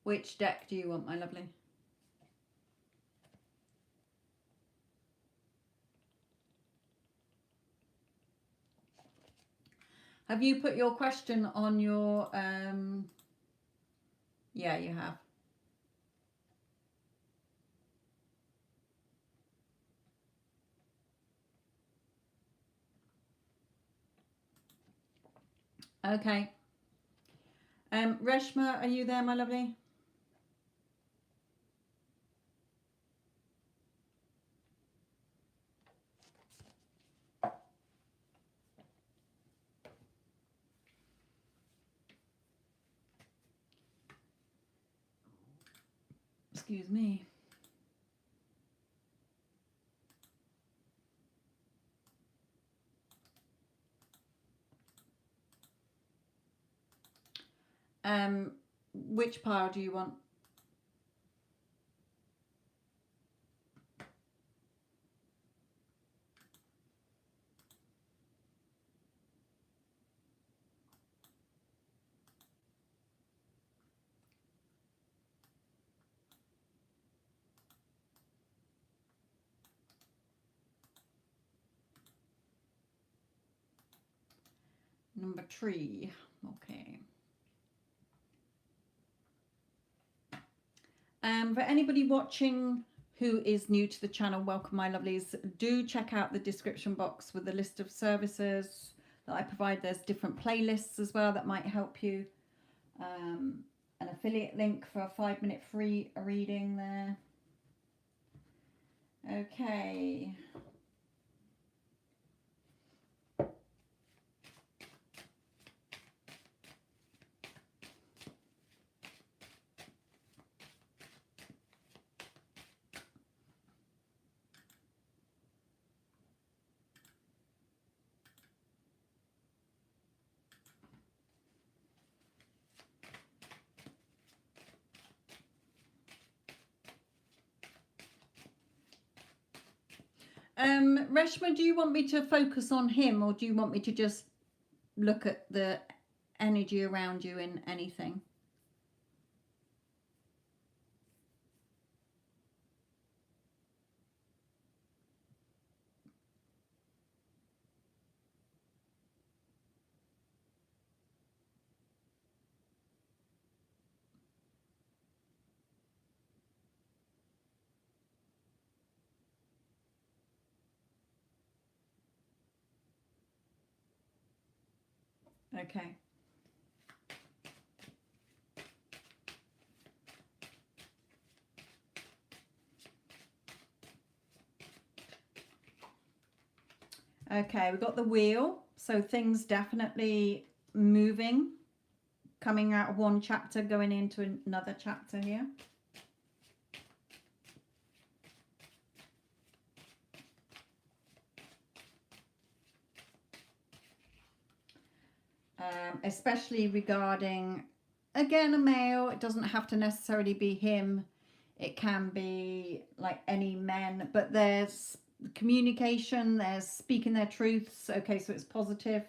Which deck do you want, my lovely? Have you put your question on your, yeah, you have. Okay. Reshma, are you there, my lovely? Excuse me. Which pile do you want? Number 3. Okay. For anybody watching who is new to the channel, welcome, my lovelies. Do check out the description box with the list of services that I provide. There's different playlists as well that might help you. An affiliate link for a 5-minute free reading there. Okay. Reshma, do you want me to focus on him, or do you want me to just look at the energy around you in anything? Okay. Okay, we've got the wheel, so things definitely moving, coming out of one chapter, going into another chapter here. Especially regarding, again, a male. It doesn't have to necessarily be him. It can be like any men, but there's communication, there's speaking their truths. Okay, so it's positive.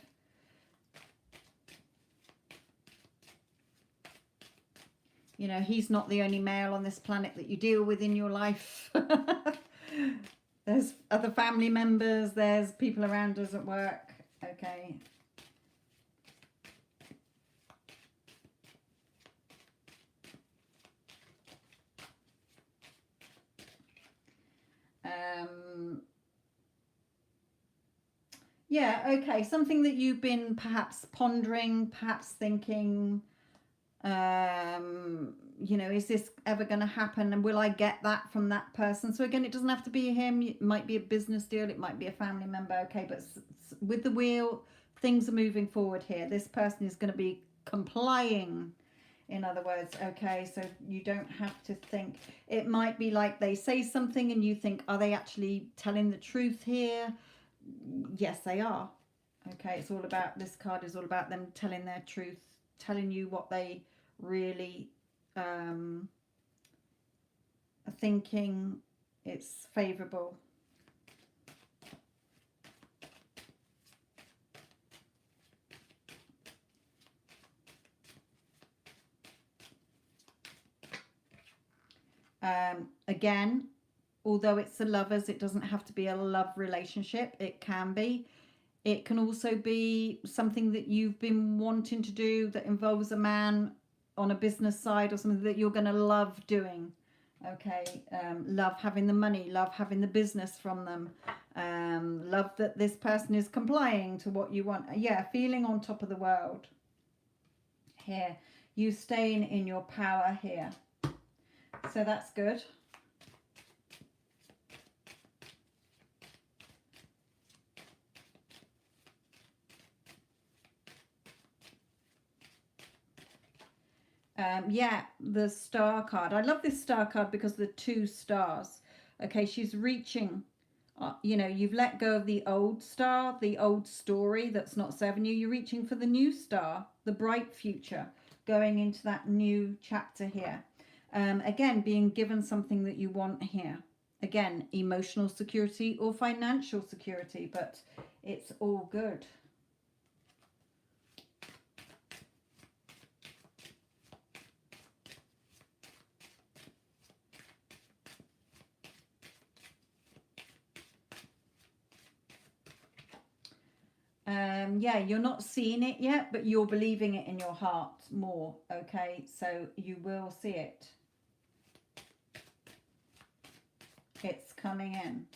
You know, he's not the only male on this planet that you deal with in your life. There's other family members, there's people around us at work. Okay. Yeah, okay. Something that you've been perhaps pondering, perhaps thinking, you know, is this ever going to happen? And will I get that from that person? So again, it doesn't have to be him. It might be a business deal. It might be a family member. Okay, but with the wheel, things are moving forward here. This person is going to be complying. In other words, okay, so you don't have to think. It might be like they say something and you think, are they actually telling the truth here? Yes, they are. Okay, it's all about, this card is all about them telling their truth, telling you what they really are thinking. It's favorable. Again, although it's the lovers, it doesn't have to be a love relationship. It can be. It can also be something that you've been wanting to do that involves a man on a business side or something that you're going to love doing. Okay, love having the money, love having the business from them, love that this person is complying to what you want. Yeah, feeling on top of the world here. You staying in your power here. So that's good. Yeah, the star card. I love this star card because the 2 stars. Okay, she's reaching. You know, you've let go of the old star, the old story that's not serving you. You're reaching for the new star, the bright future, going into that new chapter here. Again, being given something that you want here. Again, emotional security or financial security, but it's all good. Yeah, you're not seeing it yet, but you're believing it in your heart more. Okay, so you will see it. It's coming in.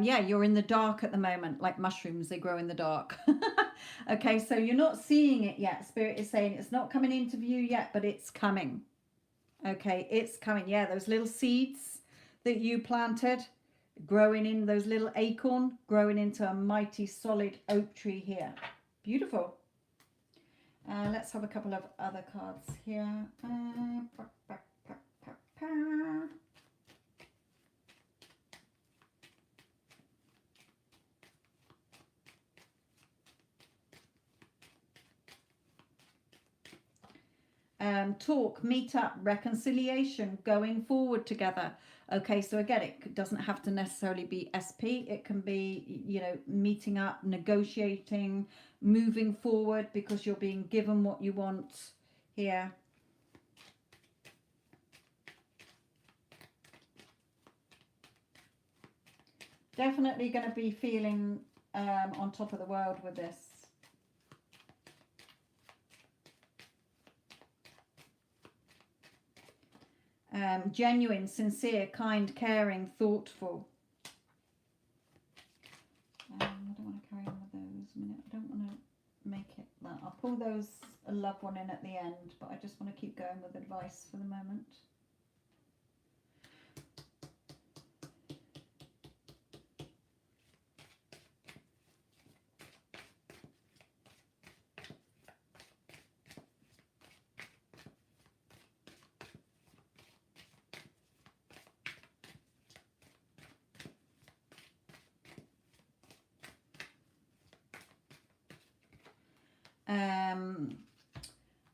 Yeah, you're in the dark at the moment, like mushrooms, they grow in the dark. Okay, so you're not seeing it yet. Spirit is saying it's not coming into view yet, but it's coming. Okay, it's coming. Yeah, those little seeds that you planted growing in, those little acorn growing into a mighty solid oak tree here. Beautiful. Let's have a couple of other cards here. Talk, meet up, reconciliation, going forward together. Okay, so again, it doesn't have to necessarily be SP. It can be, you know, meeting up, negotiating, moving forward because you're being given what you want here. Definitely going to be feeling on top of the world with this. Genuine, sincere, kind, caring, thoughtful. I don't want to carry on with those a minute. I don't want to make it that. I'll pull those a loved one in at the end, but I just want to keep going with advice for the moment.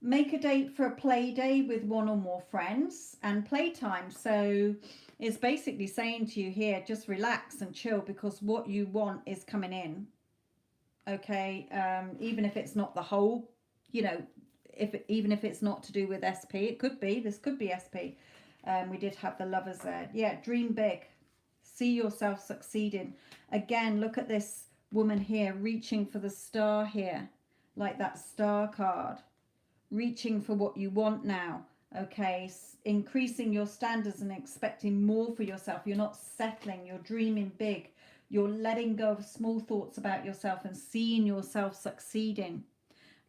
Make a date for a play day with one or more friends and playtime. So it's basically saying to you here, just relax and chill because what you want is coming in. Okay, even if it's not the whole, you know, even if it's not to do with SP, it could be. This could be SP. We did have the lovers there. Yeah, dream big. See yourself succeeding. Again, look at this woman here reaching for the star here, like that star card. Reaching for what you want now. Okay, increasing your standards and expecting more for yourself. You're not settling, you're dreaming big. You're letting go of small thoughts about yourself and seeing yourself succeeding.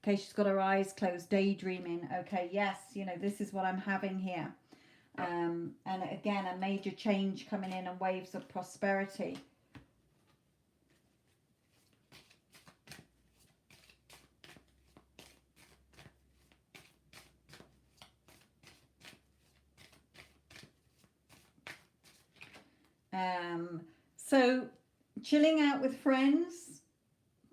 Okay, she's got her eyes closed, daydreaming. Okay, yes, you know, this is what I'm having here. And again, a major change coming in and waves of prosperity. So chilling out with friends,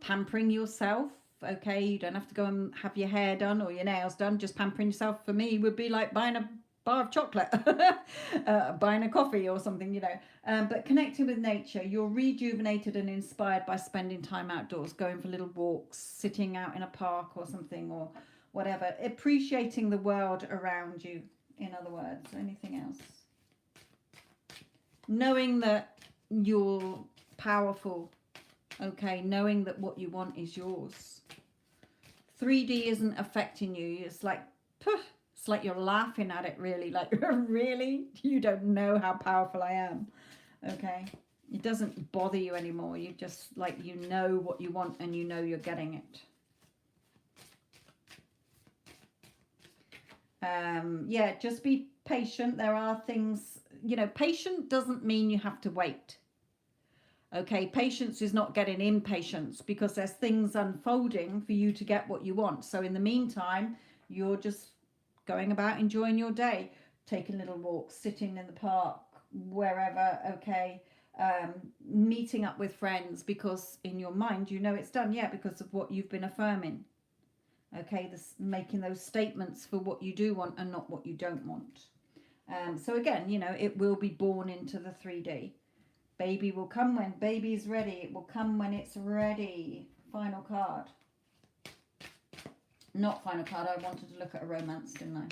pampering yourself. Okay, you don't have to go and have your hair done or your nails done. Just pampering yourself for me would be like buying a bar of chocolate, buying a coffee or something, you know. But connecting with nature, you're rejuvenated and inspired by spending time outdoors, going for little walks, sitting out in a park or something or whatever. Appreciating the world around you, in other words. Anything else? knowing that you're powerful, okay, knowing that what you want is yours. 3D isn't affecting you. It's like, it's like you're laughing at it, really, like, really? You don't know how powerful I am, okay? It doesn't bother you anymore. You just, like, you know what you want and you know you're getting it. Yeah, just be patient. There are things, you know, patient doesn't mean you have to wait. Okay, patience is not getting impatience, because there's things unfolding for you to get what you want. So in the meantime, you're just going about enjoying your day, taking little walks, sitting in the park, wherever, okay, meeting up with friends, because in your mind you know it's done, yeah, because of what you've been affirming. Okay, making those statements for what you do want and not what you don't want. So again, you know, it will be born into the 3D. Baby will come when baby's ready. It will come when it's ready. Final card. Not final card. I wanted to look at a romance, didn't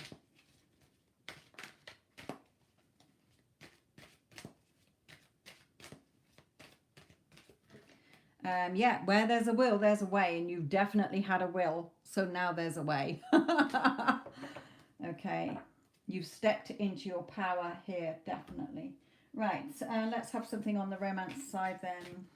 I? Yeah, where there's a will, there's a way. And you've definitely had a will. So now there's a way. Okay. You've stepped into your power here, definitely. Right, let's have something on the romance side then.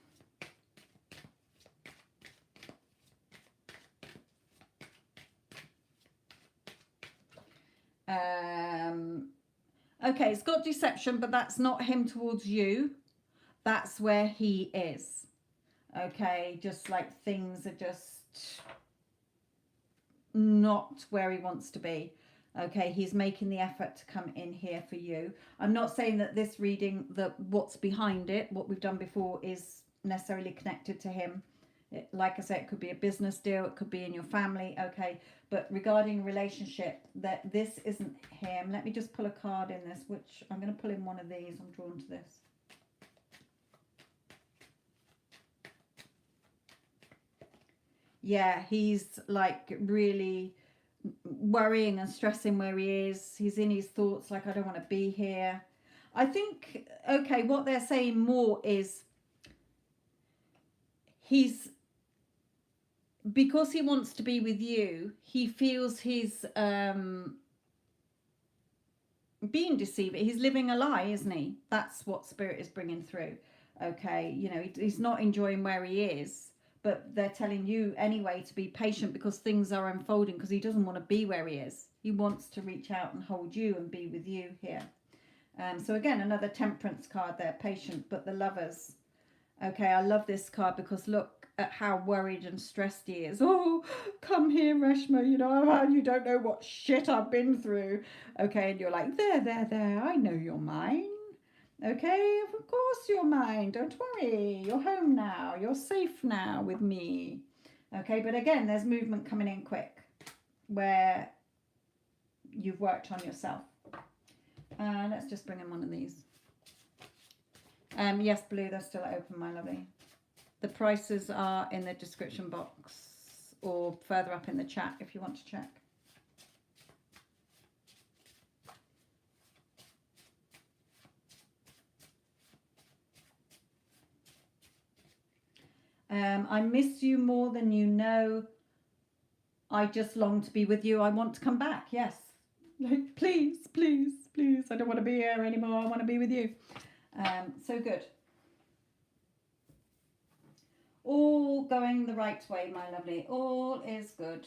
Okay, it's got deception, but that's not him towards you. That's where he is. Okay, just like things are just not where he wants to be. Okay, he's making the effort to come in here for you. I'm not saying that this reading, that what's behind it, what we've done before, is necessarily connected to him. Like I said, it could be a business deal, it could be in your family, okay. But regarding relationship, that this isn't him. Let me just pull a card in this, which I'm going to pull in one of these. I'm drawn to this. Yeah, he's like really worrying and stressing where he is. He's in his thoughts, like, I don't want to be here. I think, okay, what they're saying more is he's, because he wants to be with you, he feels he's being deceived. He's living a lie, isn't he? That's what Spirit is bringing through. Okay, you know, he's not enjoying where he is, but they're telling you anyway to be patient, because things are unfolding, because he doesn't want to be where he is. He wants to reach out and hold you and be with you here. So again, another Temperance card there, patient, but the Lovers. Okay, I love this card because look at how worried and stressed he is. Oh, come here, Reshma, you know, you don't know what shit I've been through. Okay, and you're like, there, I know you're mine. Okay, of course you're mine. Don't worry. You're home now. You're safe now with me. Okay, but again, there's movement coming in quick where you've worked on yourself. Let's just bring in one of these. Yes, Blue, they're still open, my lovely. The prices are in the description box or further up in the chat if you want to check. I miss you more than you know. I just long to be with you. I want to come back. Yes. Like, please, please, please. I don't want to be here anymore. I want to be with you. So good. All going the right way, my lovely. All is good.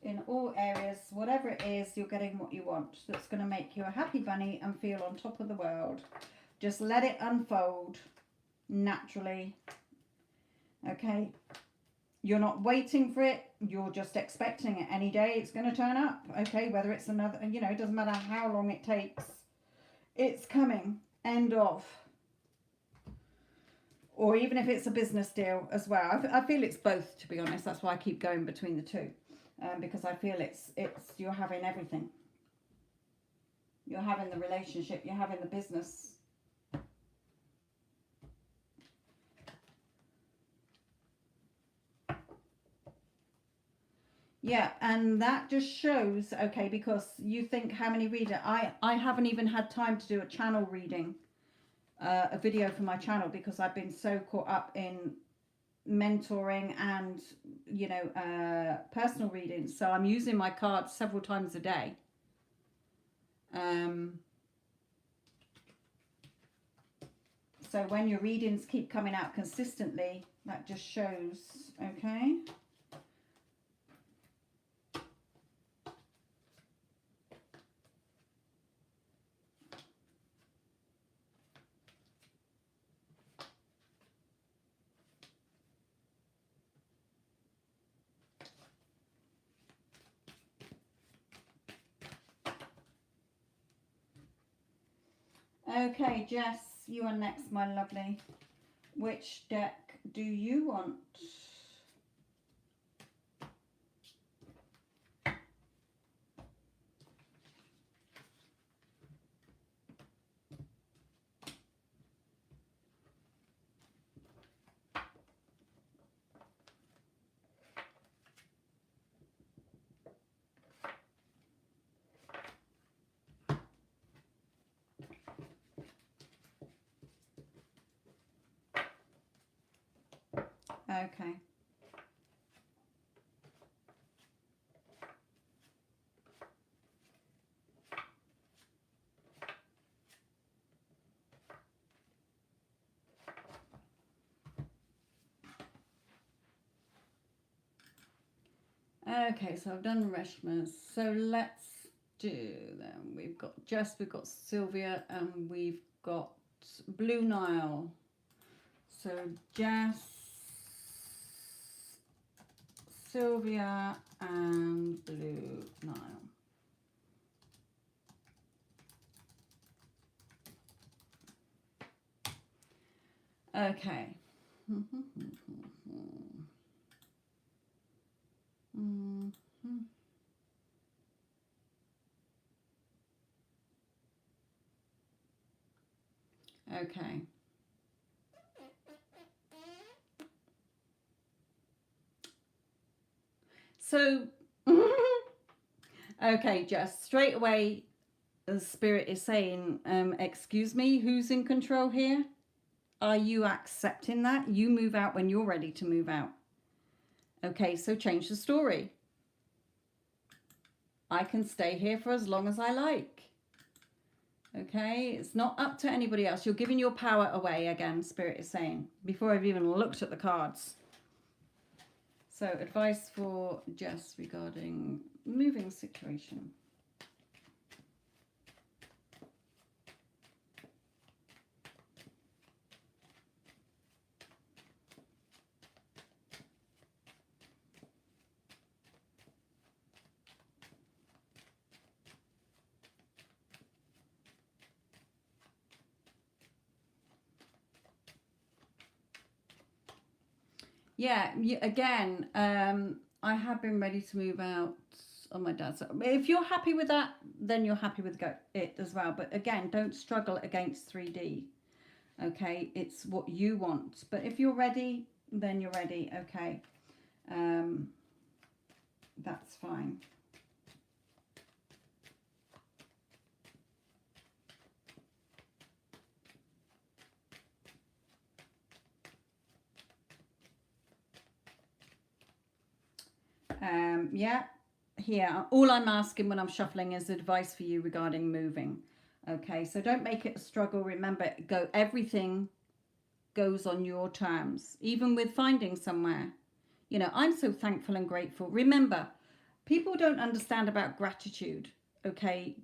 In all areas, whatever it is, you're getting what you want. That's going to make you a happy bunny and feel on top of the world. Just let it unfold naturally. Okay, you're not waiting for it, you're just expecting it. Any day it's going to turn up. Okay, whether it's another, you know, it doesn't matter how long it takes, it's coming. End of. Or even if it's a business deal as well. I feel it's both, to be honest. That's why I keep going between the two, because I feel it's you're having everything. You're having the relationship, you're having the business. Yeah, and that just shows, okay, because you think how many readers, I haven't even had time to do a channel reading. a video for my channel because I've been so caught up in mentoring and, you know, personal readings. So I'm using my cards several times a day. So when your readings keep coming out consistently, that just shows, okay? Okay, Jess, you are next, my lovely. Which deck do you want? Okay. Okay, so I've done Reshma's. So let's do them. We've got Jess, we've got Sylvia, and we've got Blue Nile. So Jess, Sylvia, and Blue Nile. Okay. Okay. So, okay, Jess, straight away, the spirit is saying, excuse me, who's in control here? Are you accepting that? You move out when you're ready to move out. Okay, so change the story. I can stay here for as long as I like. Okay, it's not up to anybody else. You're giving your power away again, Spirit is saying, before I've even looked at the cards. So advice for Jess regarding moving situation. Yeah, again, I have been ready to move out on my dad's. If you're happy with that, then you're happy with it as well. But again, don't struggle against 3D. Okay, it's what you want. But if you're ready, then you're ready. Okay, that's fine. Yeah, here, all I'm asking when I'm shuffling is advice for you regarding moving. Okay, so don't make it a struggle. Remember, everything goes on your terms, even with finding somewhere. You know, I'm so thankful and grateful. Remember, people don't understand about gratitude. Okay,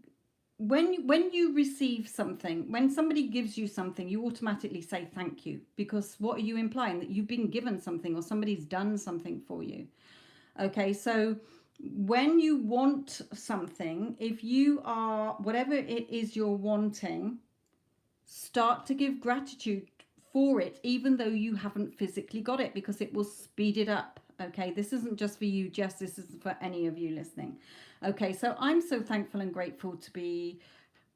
when you receive something, when somebody gives you something, you automatically say thank you, because what are you implying? That you've been given something or somebody's done something for you. Okay, so when you want something, if you are, whatever it is you're wanting, start to give gratitude for it, even though you haven't physically got it, because it will speed it up. Okay, this isn't just for you, Jess, this is for any of you listening. Okay, so I'm so thankful and grateful to be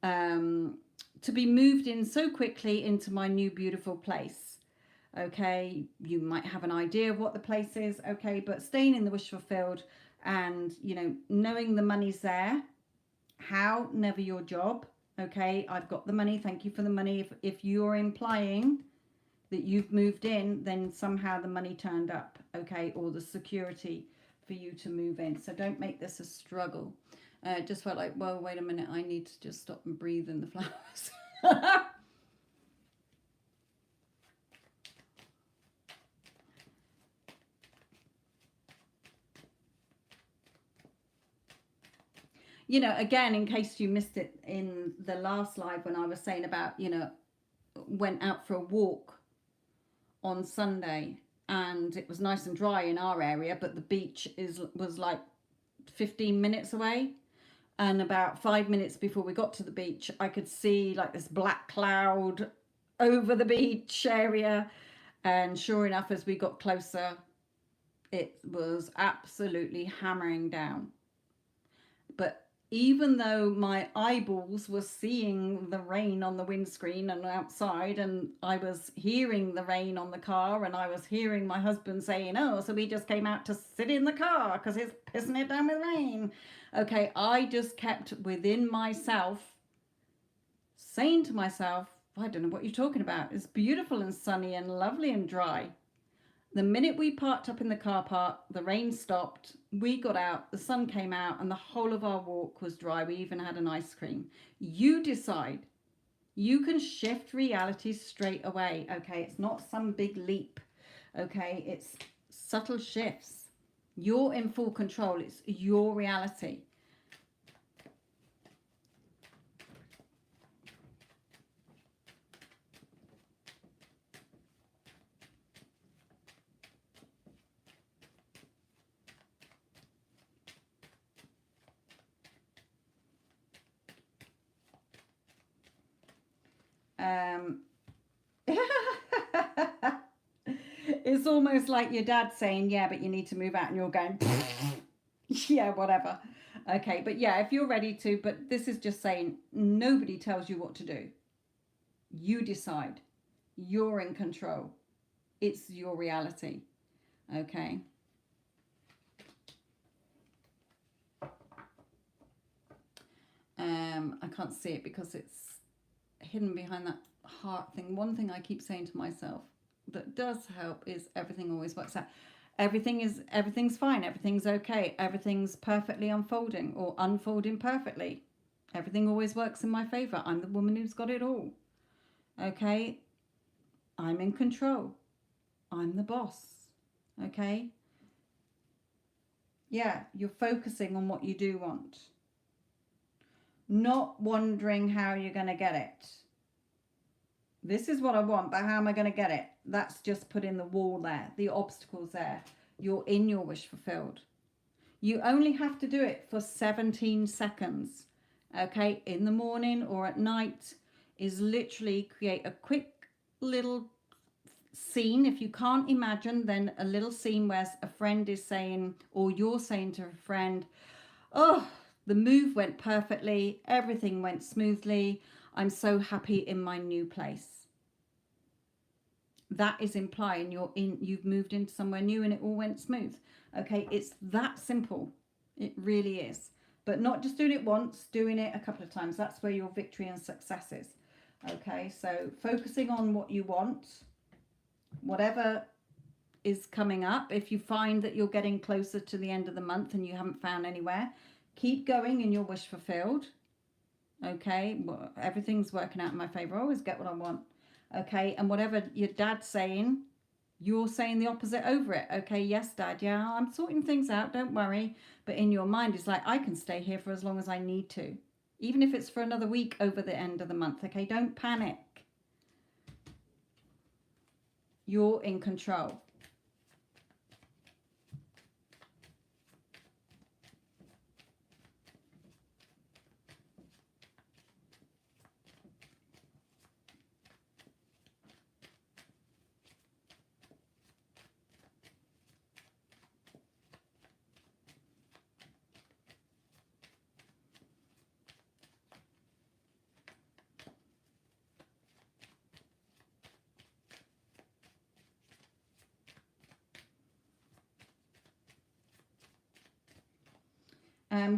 moved in so quickly into my new beautiful place. Okay, you might have an idea of what the place is, okay, but staying in the wish fulfilled and, you know, knowing the money's there, how, never your job, Okay, I've got the money. Thank you for the money. If you're implying that you've moved in, then somehow the money turned up, okay, or the security for you to move in. So don't make this a struggle. Just felt like, well, wait a minute, I need to just stop and breathe in the flowers. You know, again, in case you missed it in the last live when I was saying about, you know, went out for a walk on Sunday and it was nice and dry in our area, but the beach was like 15 minutes away. And about 5 minutes before we got to the beach, I could see like this black cloud over the beach area. And sure enough, as we got closer, it was absolutely hammering down. But even though my eyeballs were seeing the rain on the windscreen and outside, and I was hearing the rain on the car, and I was hearing my husband saying, oh, so we just came out to sit in the car because it's pissing it down with rain. Okay, I just kept within myself saying to myself, I don't know what you're talking about. It's beautiful and sunny and lovely and dry. The minute we parked up in the car park, the rain stopped, we got out, the sun came out, and the whole of our walk was dry. We even had an ice cream. You decide. You can shift reality straight away, okay? It's not some big leap, okay? It's subtle shifts. You're in full control. It's your reality. It's almost like your dad saying, yeah, but you need to move out, and you're going, yeah, whatever. Okay, but yeah, if you're ready to, but this is just saying nobody tells you what to do. You decide. You're in control. It's your reality. Okay. I can't see it because it's hidden behind that heart thing. One thing I keep saying to myself that does help is everything always works out. Everything's fine. Everything's okay. Everything's perfectly unfolding or unfolding perfectly. Everything always works in my favor. I'm the woman who's got it all. Okay. I'm in control. I'm the boss. Okay. Yeah, you're focusing on what you do want. Not wondering how you're going to get it. This is what I want, but how am I going to get it? That's just putting the wall there, the obstacles there. You're in your wish fulfilled. You only have to do it for 17 seconds. Okay, in the morning or at night is literally create a quick little scene. If you can't imagine, then a little scene where a friend is saying, or you're saying to a friend, oh, the move went perfectly. Everything went smoothly. I'm so happy in my new place. That is implying you've moved into somewhere new and it all went smooth. Okay, it's that simple. It really is. But not just doing it once, doing it a couple of times. That's where your victory and success is. Okay, so focusing on what you want, whatever is coming up. If you find that you're getting closer to the end of the month and you haven't found anywhere, keep going in your wish fulfilled. Okay, well, everything's working out in my favor. I always get what I want. Okay, and whatever your dad's saying, you're saying the opposite over it. Okay, yes, Dad, yeah, I'm sorting things out, don't worry. But in your mind, it's like, I can stay here for as long as I need to. Even if it's for another week over the end of the month. Okay, don't panic. You're in control.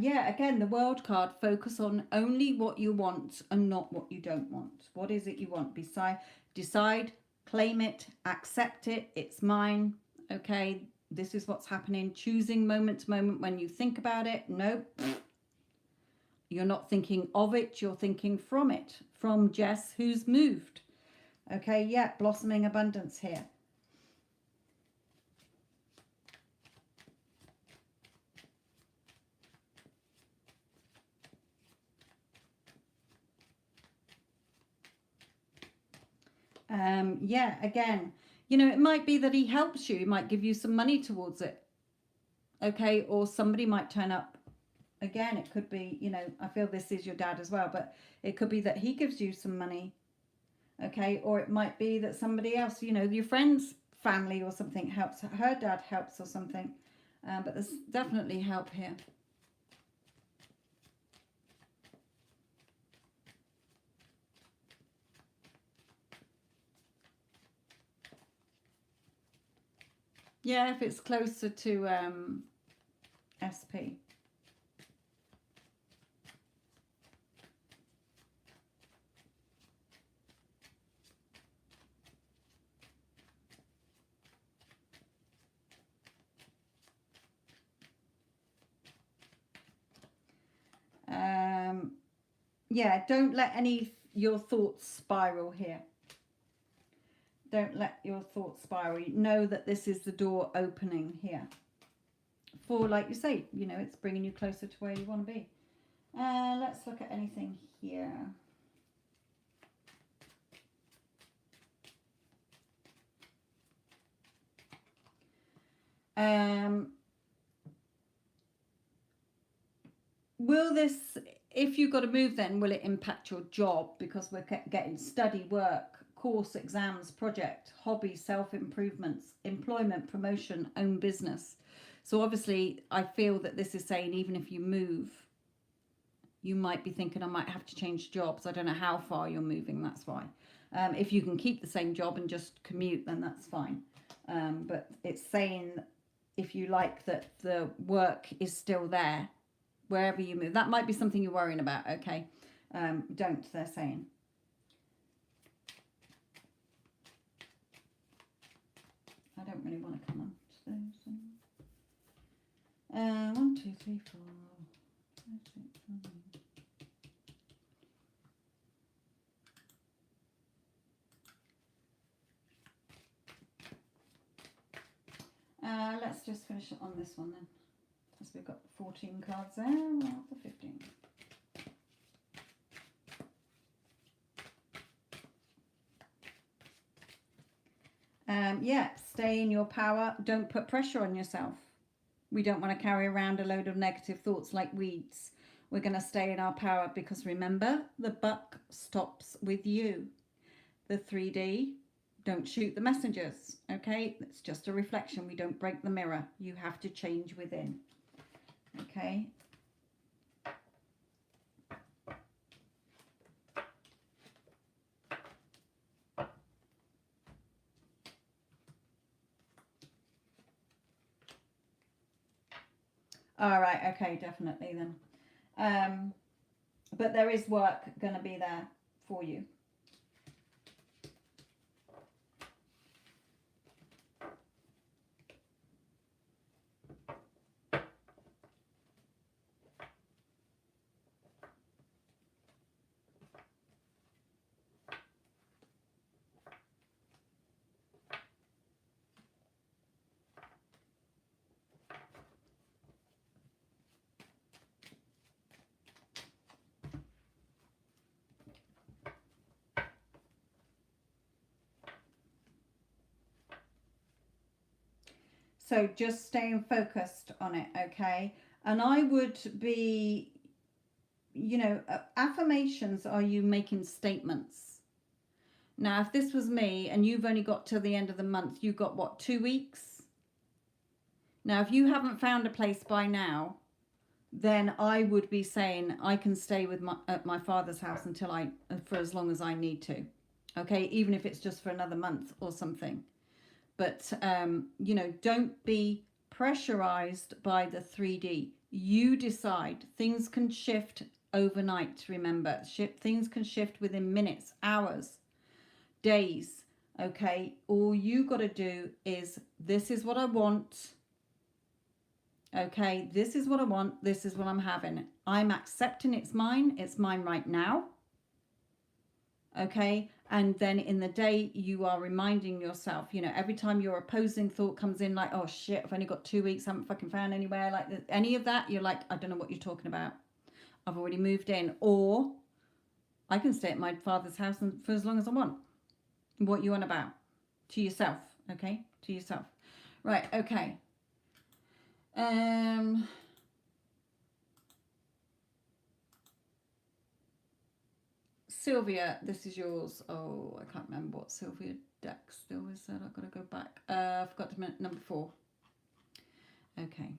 Yeah, again, the world card, focus on only what you want and not what you don't want. What is it you want? Decide, claim it, accept it. It's mine. Okay, this is what's happening. Choosing moment to moment when you think about it. Nope. You're not thinking of it. You're thinking from it. From Jess, who's moved. Okay, yeah, blossoming abundance here. Yeah, again, you know, it might be that he helps you. He might give you some money towards it. Okay, or somebody might turn up. Again, it could be, you know, I feel this is your dad as well, but it could be that he gives you some money. Okay, or it might be that somebody else, you know, your friend's family or something helps, her dad helps or something. But there's definitely help here. Yeah, if it's closer to SP. Yeah, don't let your thoughts spiral here. Don't let your thoughts spiral. Know that this is the door opening here. For, like you say, you know, it's bringing you closer to where you want to be. Let's look at anything here. Will this, if you've got to move then, will it impact your job? Because we're getting study, work, course, exams, project, hobby, self-improvements, employment, promotion, own business. So obviously I feel that this is saying even if you move, you might be thinking I might have to change jobs. I don't know how far you're moving, that's why. If you can keep the same job and just commute, then that's fine. But it's saying if you like that the work is still there, wherever you move. That might be something you're worrying about, okay? Don't, they're saying. I don't really want to come on to those. 1, 2, 3, 4, 5, 6, 7. Let's just finish it on this one then. Because we've got 14 cards there, we'll have the 15. Yeah, stay in your power. Don't put pressure on yourself. We don't want to carry around a load of negative thoughts like weeds. We're going to stay in our power because remember, the buck stops with you. The 3D, don't shoot the messengers, okay? It's just a reflection. We don't break the mirror. You have to change within, okay? All right, okay, definitely then. But there is work going to be there for you. So just staying focused on it, okay? And I would be, you know, affirmations are you making statements. Now, if this was me and you've only got till the end of the month, you've got what, 2 weeks? Now, if you haven't found a place by now, then I would be saying I can stay with at my father's house until for as long as I need to. Okay, even if it's just for another month or something. But, you know, don't be pressurized by the 3D. You decide. Things can shift overnight, remember. Things can shift within minutes, hours, days. Okay, all you got to do is, this is what I want. Okay, this is what I want. This is what I'm having. I'm accepting it's mine. It's mine right now. Okay, and then in the day you are reminding yourself, you know, every time your opposing thought comes in, like, oh shit, I've only got 2 weeks, I haven't fucking found anywhere, like any of that, you're like, I don't know what you're talking about, I've already moved in, or I can stay at my father's house for as long as I want. What you on about? To yourself. Okay, to yourself. Right. Okay. Sylvia, this is yours. Oh, I can't remember what Sylvia Dexter said. I've got to go back. I forgot to number 4. Okay.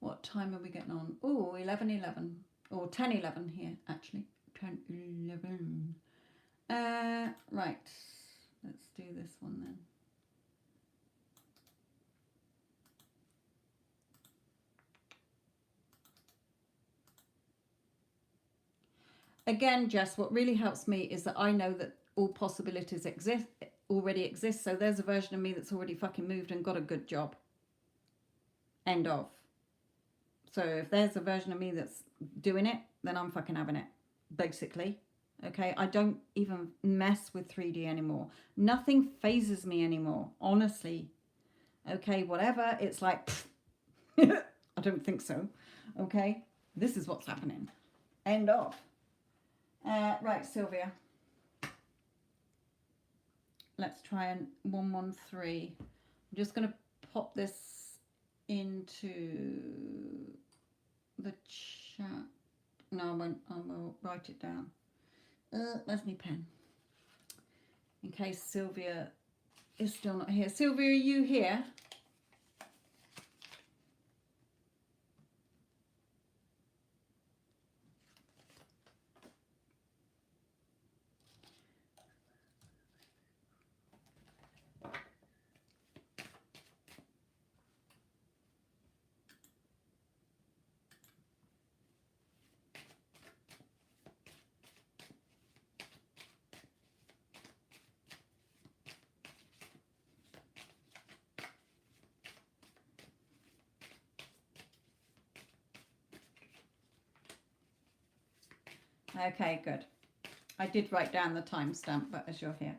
What time are we getting on? Oh, 11:11. Or 10:11 here, actually. 10:11. Right. Let's do this one then. Again, Jess, what really helps me is that I know that all possibilities already exist. So there's a version of me that's already fucking moved and got a good job. End of. So if there's a version of me that's doing it, then I'm fucking having it, basically. Okay, I don't even mess with 3D anymore. Nothing phases me anymore, honestly. Okay, whatever, it's like, I don't think so. Okay, this is what's happening. End of. Right, Sylvia. Let's try and 113. I'm just going to pop this into the chat. No, I won't. I will write it down. Where's my pen? In case Sylvia is still not here. Sylvia, are you here? Okay, good. I did write down the timestamp, but as you're here.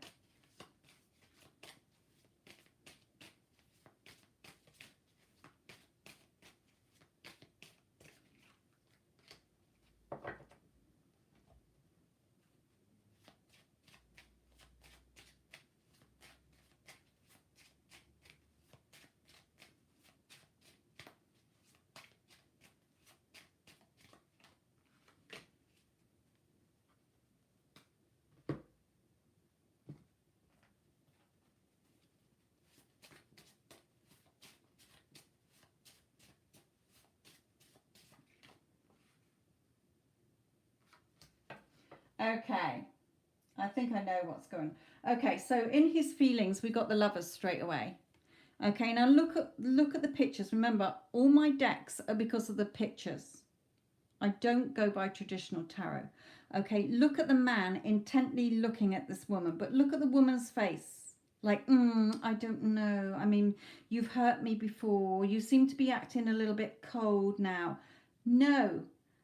Okay, I think I know what's going on. Okay, so in his feelings, we got the Lovers straight away. Okay, now look at the pictures. Remember, all my decks are because of the pictures. I don't go by traditional tarot. Okay, look at the man intently looking at this woman, but look at the woman's face. Like, I don't know. I mean, you've hurt me before. You seem to be acting a little bit cold now. No.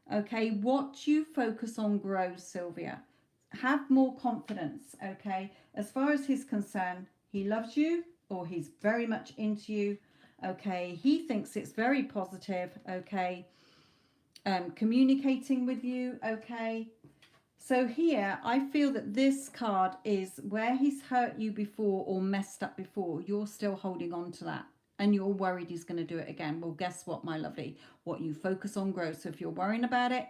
Okay, what you focus on grows, Sylvia. Have more confidence, okay? As far as he's concerned, he loves you, or he's very much into you, okay? He thinks it's very positive, okay? Communicating with you, okay? So here, I feel that this card is where he's hurt you before or messed up before. You're still holding on to that. And you're worried he's going to do it again. Well, guess what, my lovely? What you focus on grows. So if you're worrying about it,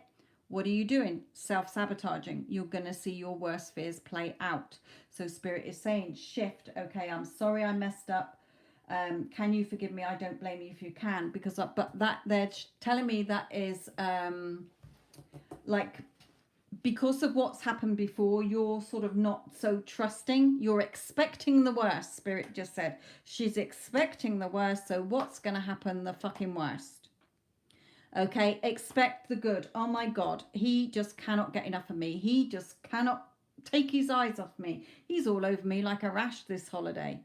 what are you doing? Self-sabotaging. You're going to see your worst fears play out. So Spirit is saying, shift. Okay, I'm sorry I messed up. Can you forgive me? I don't blame you if you can. Because but that they're telling me that is like because of what's happened before, you're sort of not so trusting. You're expecting the worst, Spirit just said. She's expecting the worst, so what's going to happen? The fucking worst. Okay, expect the good. Oh my God, he just cannot get enough of me. He just cannot take his eyes off me. He's all over me like a rash this holiday.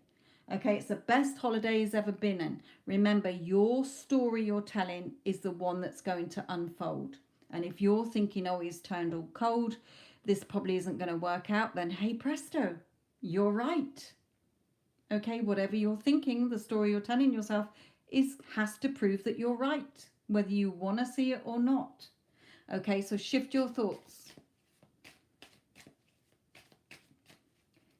Okay, it's the best holiday he's ever been in. Remember, your story you're telling is the one that's going to unfold. And if you're thinking, oh, he's turned all cold, this probably isn't going to work out, then hey presto, you're right. Okay, whatever you're thinking, the story you're telling yourself has to prove that you're right, whether you want to see it or not. Okay, so shift your thoughts.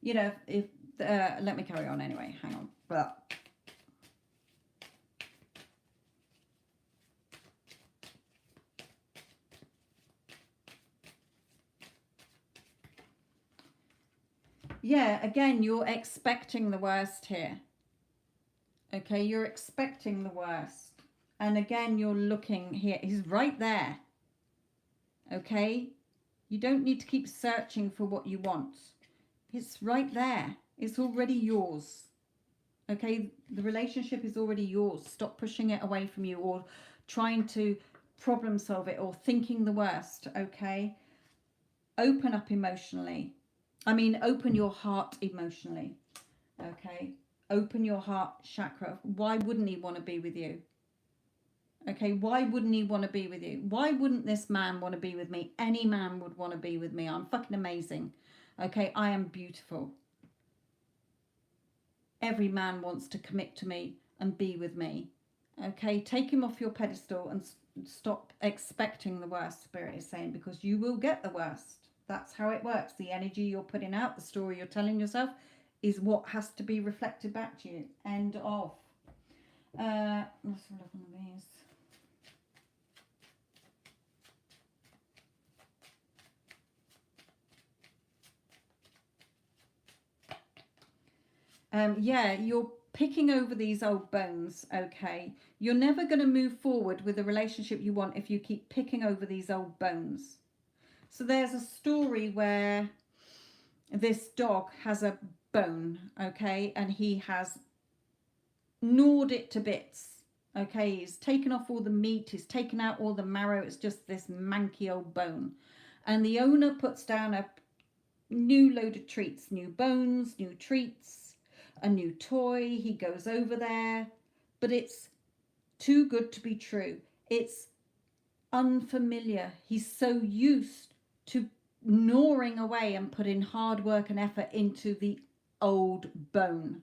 You know, if let me carry on anyway. Hang on. But yeah, again, you're expecting the worst here. Okay, you're expecting the worst. And again, you're looking here. He's right there. Okay, you don't need to keep searching for what you want. It's right there. It's already yours. Okay, the relationship is already yours. Stop pushing it away from you or trying to problem solve it or thinking the worst. Okay, open up emotionally. I mean, open your heart emotionally. Okay, open your heart chakra. Why wouldn't he want to be with you? Okay, why wouldn't he want to be with you? Why wouldn't this man want to be with me? Any man would want to be with me. I'm fucking amazing. Okay, I am beautiful. Every man wants to commit to me and be with me. Okay, take him off your pedestal and stop expecting the worst, Spirit is saying, because you will get the worst. That's how it works. The energy you're putting out, the story you're telling yourself, is what has to be reflected back to you. End of. Let's look on these. Yeah, you're picking over these old bones, okay? You're never going to move forward with the relationship you want if you keep picking over these old bones. So there's a story where this dog has a bone, okay? And he has gnawed it to bits, okay? He's taken off all the meat, he's taken out all the marrow. It's just this manky old bone. And the owner puts down a new load of treats, new bones, new treats, a new toy. He goes over there, but it's too good to be true. It's unfamiliar. He's so used to gnawing away and putting hard work and effort into the old bone.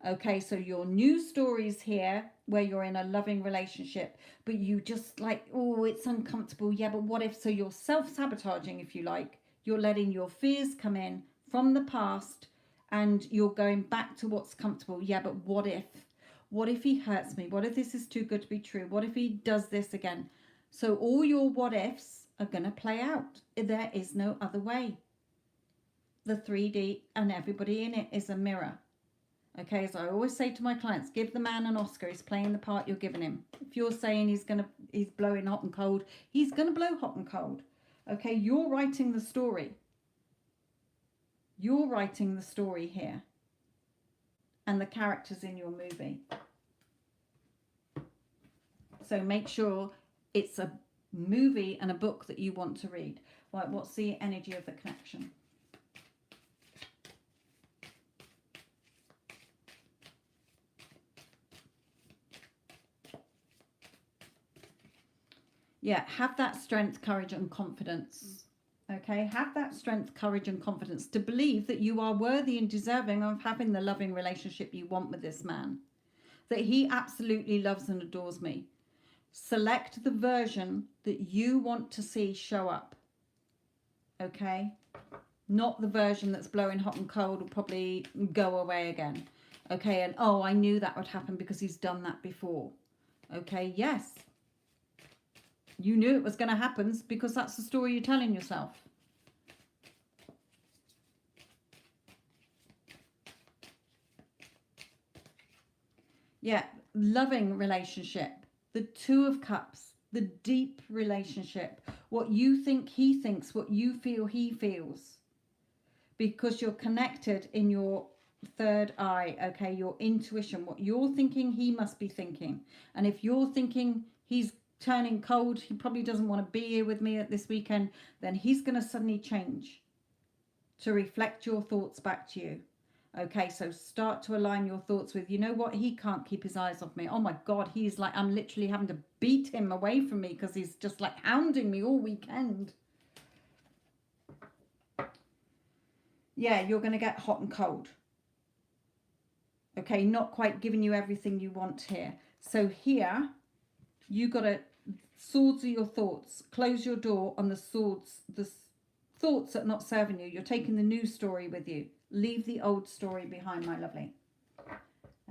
Okay, so your new stories here where you're in a loving relationship, but you just like, oh, it's uncomfortable. Yeah, but what if? So you're self-sabotaging, if you like. You're letting your fears come in from the past and you're going back to what's comfortable. Yeah, but what if? What if he hurts me? What if this is too good to be true? What if he does this again? So all your what ifs are going to play out. There is no other way. The 3D and everybody in it is a mirror. Okay, as I always say to my clients, give the man an Oscar. He's playing the part you're giving him. If you're saying he's blowing hot and cold, he's going to blow hot and cold. Okay, you're writing the story. You're writing the story here. And the characters in your movie. So make sure it's a movie and a book that you want to read. Right, what's the energy of the connection? Yeah, have that strength, courage and confidence. Okay, have that strength, courage and confidence to believe that you are worthy and deserving of having the loving relationship you want with this man. That he absolutely loves and adores me. Select the version that you want to see show up. Okay, not the version that's blowing hot and cold will probably go away again. Okay, and oh, I knew that would happen because he's done that before. Okay, yes. You knew it was going to happen because that's the story you're telling yourself. Yeah, loving relationship. The Two of Cups. The deep relationship what you think he thinks, what you feel he feels, because you're connected in your third eye, okay, your intuition. What you're thinking, he must be thinking. And if you're thinking he's turning cold, he probably doesn't want to be here with me at this weekend, then he's going to suddenly change to reflect your thoughts back to you. Okay, so start to align your thoughts with, you know what, he can't keep his eyes off me. Oh my God, he's like, I'm literally having to beat him away from me because he's just like hounding me all weekend. Yeah, you're going to get hot and cold. Okay, not quite giving you everything you want here. So here, you got to, swords are your thoughts. Close your door on the swords, the thoughts that are not serving you. You're taking the new story with you. Leave the old story behind, my lovely.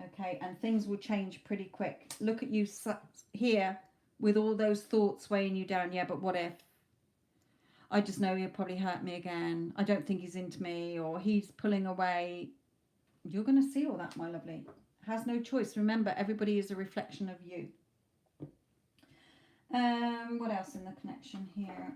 Okay, and things will change pretty quick. Look at you here with all those thoughts weighing you down. Yeah, but what if? I just know he'll probably hurt me again. I don't think he's into me, or he's pulling away. You're going to see all that, my lovely. Has no choice. Remember, everybody is a reflection of you. What else in the connection here?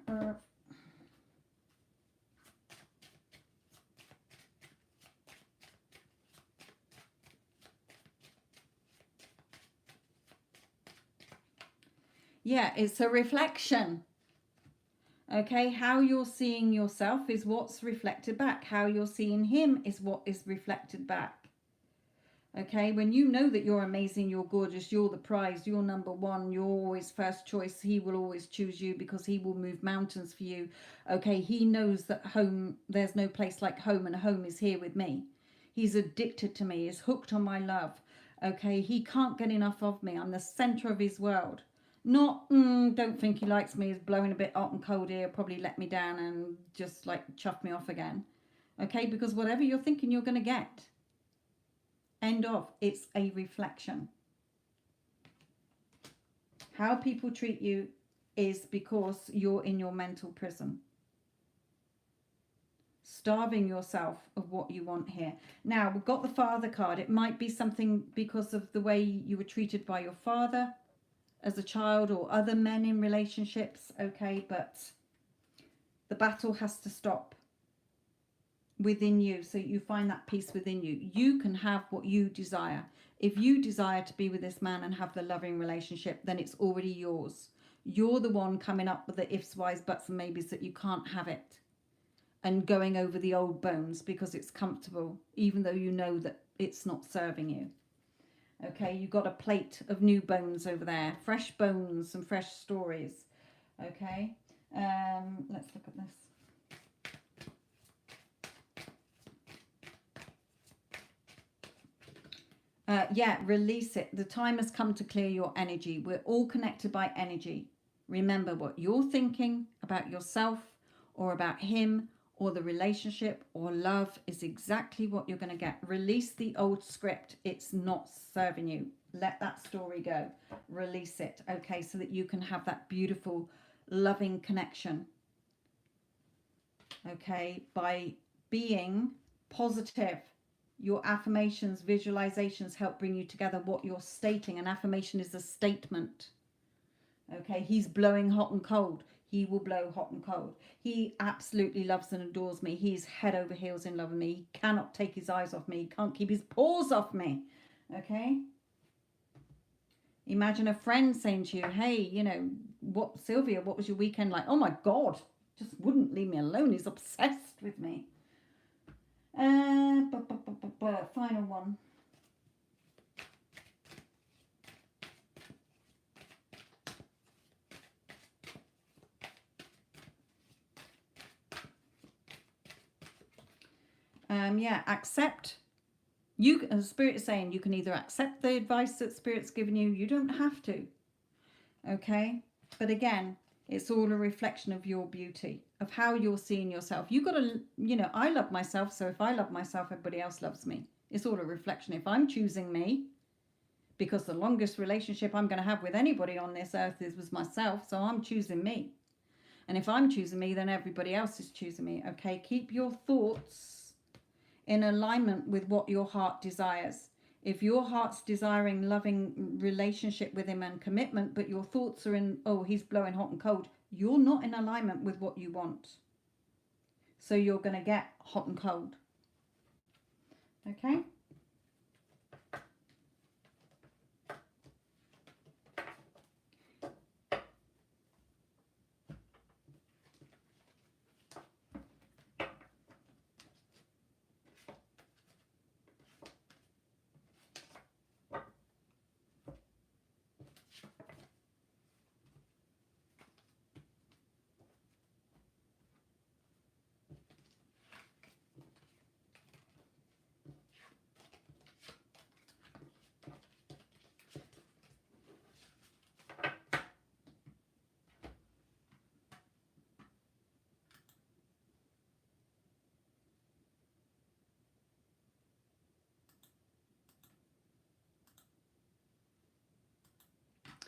Yeah, it's a reflection. Okay, how you're seeing yourself is what's reflected back. How you're seeing him is what is reflected back. Okay, when you know that you're amazing, you're gorgeous, you're the prize, you're number one, you're always first choice, he will always choose you because he will move mountains for you. Okay, he knows that home, there's no place like home, and home is here with me. He's addicted to me, he's hooked on my love. Okay, he can't get enough of me. I'm the center of his world. Not, don't think he likes me, is blowing a bit hot and cold here, probably let me down and just like chuff me off again. Okay, because whatever you're thinking, you're going to get. End of. It's a reflection. How people treat you is because you're in your mental prison. Starving yourself of what you want here. Now, we've got the father card. It might be something because of the way you were treated by your father as a child, or other men in relationships, okay, but the battle has to stop within you, so you find that peace within you. You can have what you desire. If you desire to be with this man and have the loving relationship, then it's already yours. You're the one coming up with the ifs, whys, buts and maybes that you can't have it, and going over the old bones because it's comfortable, even though you know that it's not serving you. Okay, you got a plate of new bones over there, fresh bones and fresh stories. Okay, let's look at this. Yeah, release it. The time has come to clear your energy. We're all connected by energy. Remember, what you're thinking about yourself or about him or the relationship or love is exactly what you're going to get. Release the old script. It's not serving you. Let that story go. Release it, okay, so that you can have that beautiful, loving connection, okay, by being positive. Your affirmations, visualizations help bring you together what you're stating. An affirmation is a statement. Okay, he's blowing hot and cold. He will blow hot and cold. He absolutely loves and adores me. He's head over heels in love with me. He cannot take his eyes off me. He can't keep his paws off me. Okay? Imagine a friend saying to you, hey, you know, what, Sylvia, what was your weekend like? Oh my God, just wouldn't leave me alone. He's obsessed with me. Final one. Yeah, accept. You, as Spirit is saying, you can either accept the advice that Spirit's given you. You don't have to. Okay? But again, it's all a reflection of your beauty, of how you're seeing yourself. You've got to, you know, I love myself. So if I love myself, everybody else loves me. It's all a reflection. If I'm choosing me, because the longest relationship I'm going to have with anybody on this earth is with myself. So I'm choosing me. And if I'm choosing me, then everybody else is choosing me. Okay? Keep your thoughts in alignment with what your heart desires. If your heart's desiring loving relationship with him and commitment, but your thoughts are in, oh, he's blowing hot and cold, you're not in alignment with what you want. So you're going to get hot and cold. Okay?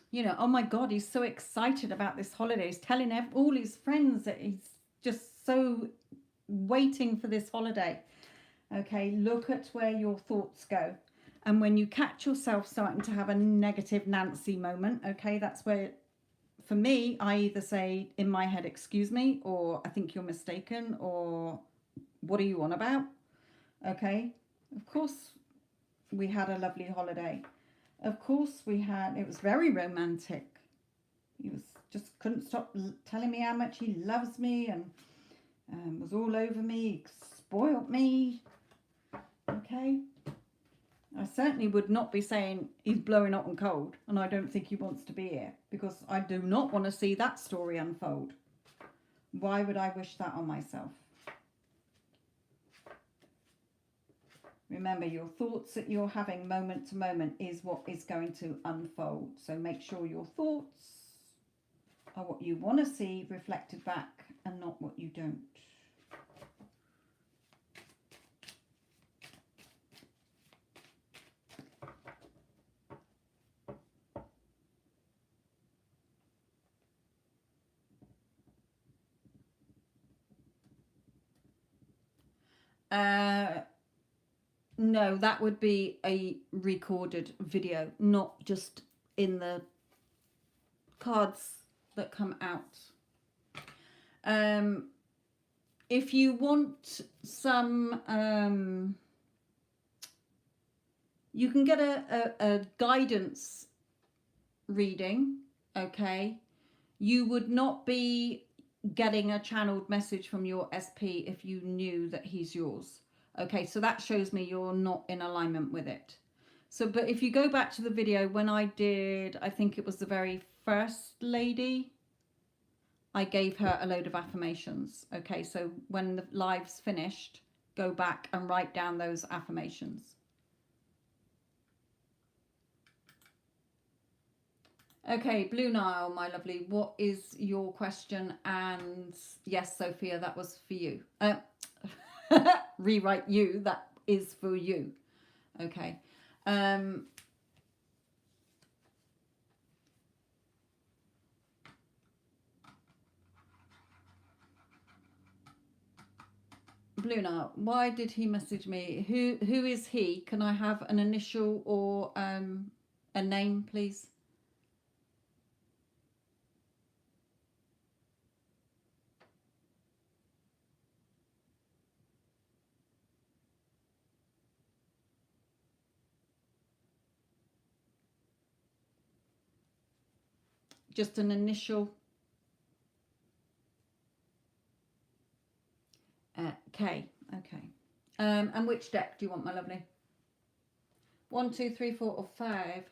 You know, oh my God, he's so excited about this holiday. He's telling all his friends that he's just so waiting for this holiday. Okay, look at where your thoughts go. And when you catch yourself starting to have a negative Nancy moment, okay, that's where, for me, I either say in my head, excuse me, or I think you're mistaken, or what are you on about? Okay, of course, we had a lovely holiday. Of course it was very romantic. He was just couldn't stop telling me how much he loves me and was all over me, spoiled me. Okay. I certainly would not be saying he's blowing hot and cold and I don't think he wants to be here, because I do not want to see that story unfold. Why would I wish that on myself? Remember, your thoughts that you're having moment to moment is what is going to unfold. So make sure your thoughts are what you want to see reflected back and not what you don't. No, that would be a recorded video, not just in the cards that come out. If you want some, you can get a guidance reading, okay? You would not be getting a channeled message from your SP if you knew that he's yours. Okay, so that shows me you're not in alignment with it. So, but if you go back to the video when I did, I think it was the very first lady, I gave her a load of affirmations. Okay, so when the live's finished, go back and write down those affirmations. Okay, Blue Nile, my lovely, what is your question? And yes, Sophia, that was for you. Rewrite you, that is for you. Okay. Blue Nile, why did he message me? Who is he? Can I have an initial or a name, please? Just an initial. K. Okay. And which deck do you want, my lovely? 1, 2, 3, 4, or 5?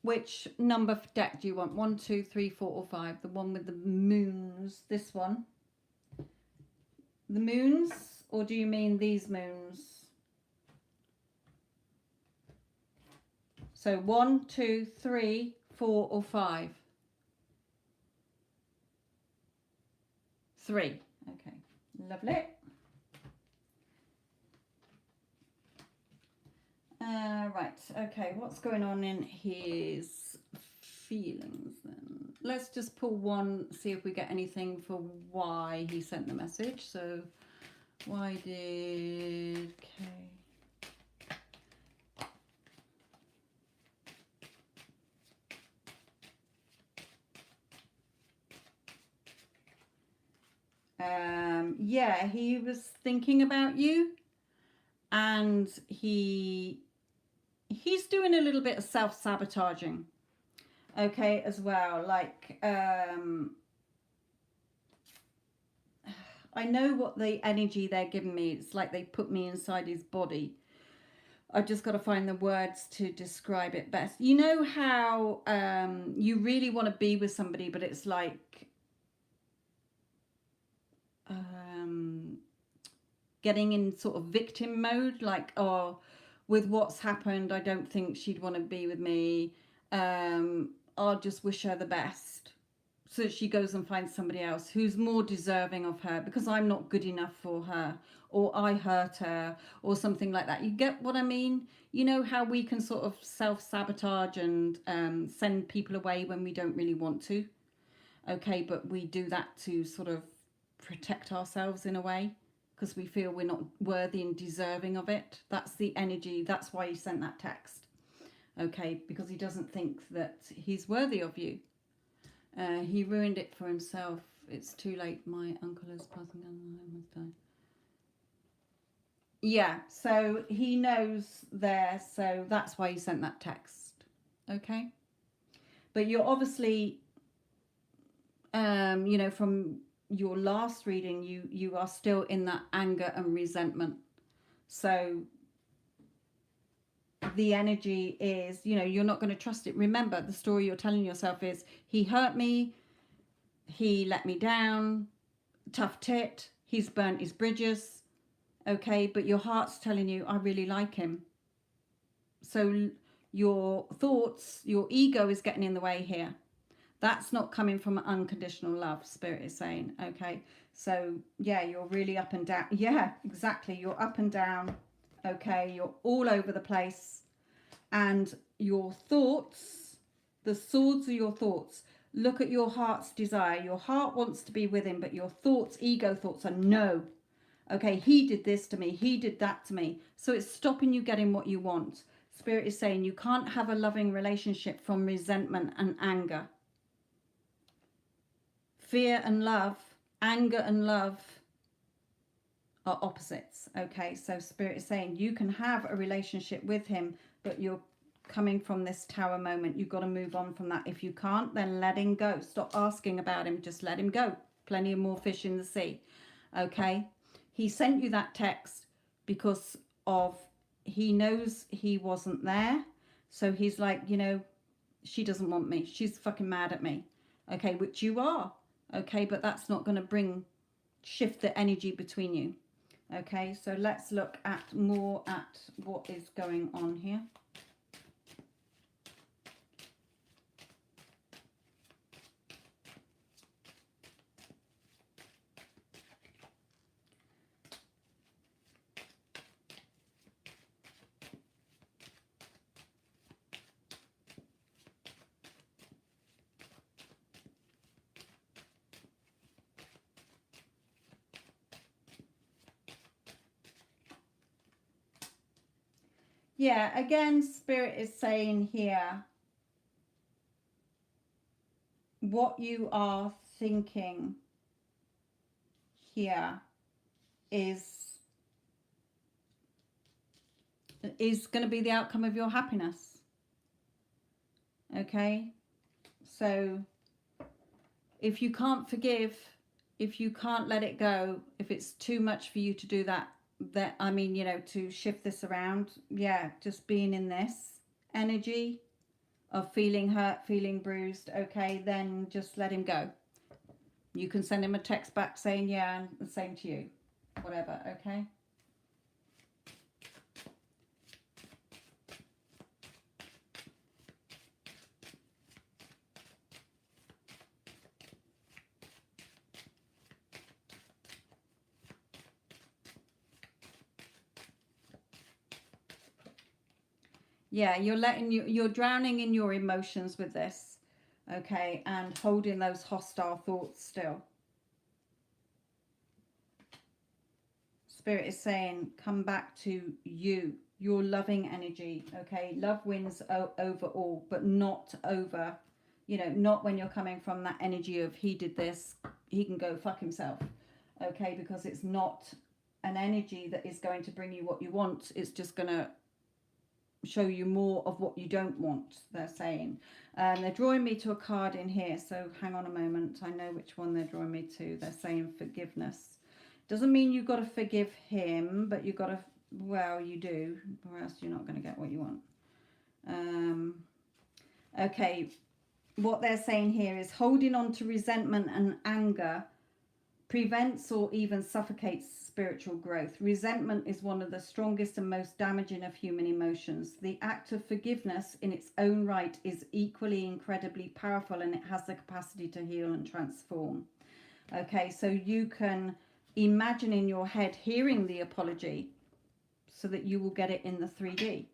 Which number deck do you want? 1, 2, 3, 4, or 5? The one with the moons. This one. The moons, or do you mean these moons? So 1, 2, 3, 4, or 5? 3. Okay, lovely. Right, okay, what's going on in his feelings then. Let's just pull one, see if we get anything for why he sent the message. So why did Kay... yeah, he was thinking about you, and he's doing a little bit of self-sabotaging, okay, as well. Like, I know what the energy they're giving me. It's like they put me inside his body. I just got to find the words to describe it best. You know how you really want to be with somebody, but it's like getting in sort of victim mode, like, oh, with what's happened, I don't think she'd want to be with me. I'll just wish her the best. So she goes and finds somebody else who's more deserving of her because I'm not good enough for her, or I hurt her, or something like that. You get what I mean? You know how we can sort of self-sabotage and send people away when we don't really want to. Okay, but we do that to sort of protect ourselves in a way because we feel we're not worthy and deserving of it. That's the energy. That's why he sent that text. Okay, because he doesn't think that he's worthy of you. He ruined it for himself. It's too late. My uncle is passing on. I must die. Yeah, so he knows there, so that's why he sent that text. Okay, but you're obviously, you know, from your last reading, you are still in that anger and resentment. So the energy is, you know, you're not going to trust it. Remember, the story you're telling yourself is, he hurt me, he let me down, tough tit, he's burnt his bridges. Okay, but your heart's telling you, I really like him. So your thoughts, your ego is getting in the way here. That's not coming from unconditional love, Spirit is saying. Okay, so yeah, you're really up and down. Yeah, exactly, you're up and down. Okay, you're all over the place. And your thoughts, the swords are your thoughts. Look at your heart's desire. Your heart wants to be with him, but your thoughts, ego thoughts, are no. Okay, he did this to me, he did that to me. So it's stopping you getting what you want. Spirit is saying you can't have a loving relationship from resentment and anger. Fear and love, anger and love are opposites. Okay, so Spirit is saying you can have a relationship with him, but you're coming from this tower moment. You've got to move on from that. If you can't, then let him go. Stop asking about him. Just let him go. Plenty of more fish in the sea. Okay, he sent you that text because of, he knows he wasn't there. So he's like, you know, she doesn't want me. She's fucking mad at me. Okay, which you are. Okay, but that's not going to shift the energy between you. Okay, so let's look at more at what is going on here. Yeah, again, Spirit is saying here, what you are thinking here is going to be the outcome of your happiness. Okay, so if you can't forgive, if you can't let it go, if it's too much for you to do that, I mean, you know, to shift this around, yeah, just being in this energy of feeling hurt, feeling bruised, okay, then just let him go. You can send him a text back saying, yeah, and the same to you, whatever, okay? Yeah, you're drowning in your emotions with this. okay, and holding those hostile thoughts still. Spirit is saying, come back to you, your loving energy, okay? Love wins over all, but not over, you know, not when you're coming from that energy of he did this, he can go fuck himself, okay? Because it's not an energy that is going to bring you what you want. It's just going to show you more of what you don't want, they're saying. They're drawing me to a card in here, so hang on a moment. I know which one they're drawing me to. They're saying forgiveness. Doesn't mean you've got to forgive him, but you've got to, well, you do, or else you're not going to get what you want. Okay, what they're saying here is holding on to resentment and anger prevents or even suffocates spiritual growth. Resentment is one of the strongest and most damaging of human emotions. The act of forgiveness in its own right is equally incredibly powerful, and it has the capacity to heal and transform. Okay, so you can imagine in your head hearing the apology so that you will get it in the 3D.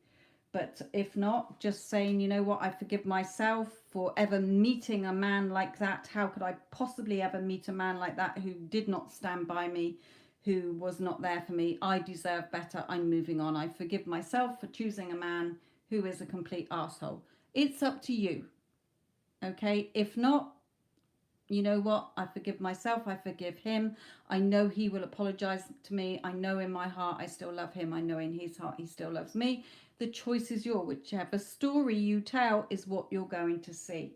But if not, just saying, you know what, I forgive myself for ever meeting a man like that. How could I possibly ever meet a man like that who did not stand by me, who was not there for me? I deserve better. I'm moving on. I forgive myself for choosing a man who is a complete arsehole. It's up to you. Okay, if not, you know what, I forgive myself, I forgive him. I know he will apologize to me. I know in my heart I still love him. I know in his heart he still loves me. The choice is yours. Whichever story you tell is what you're going to see,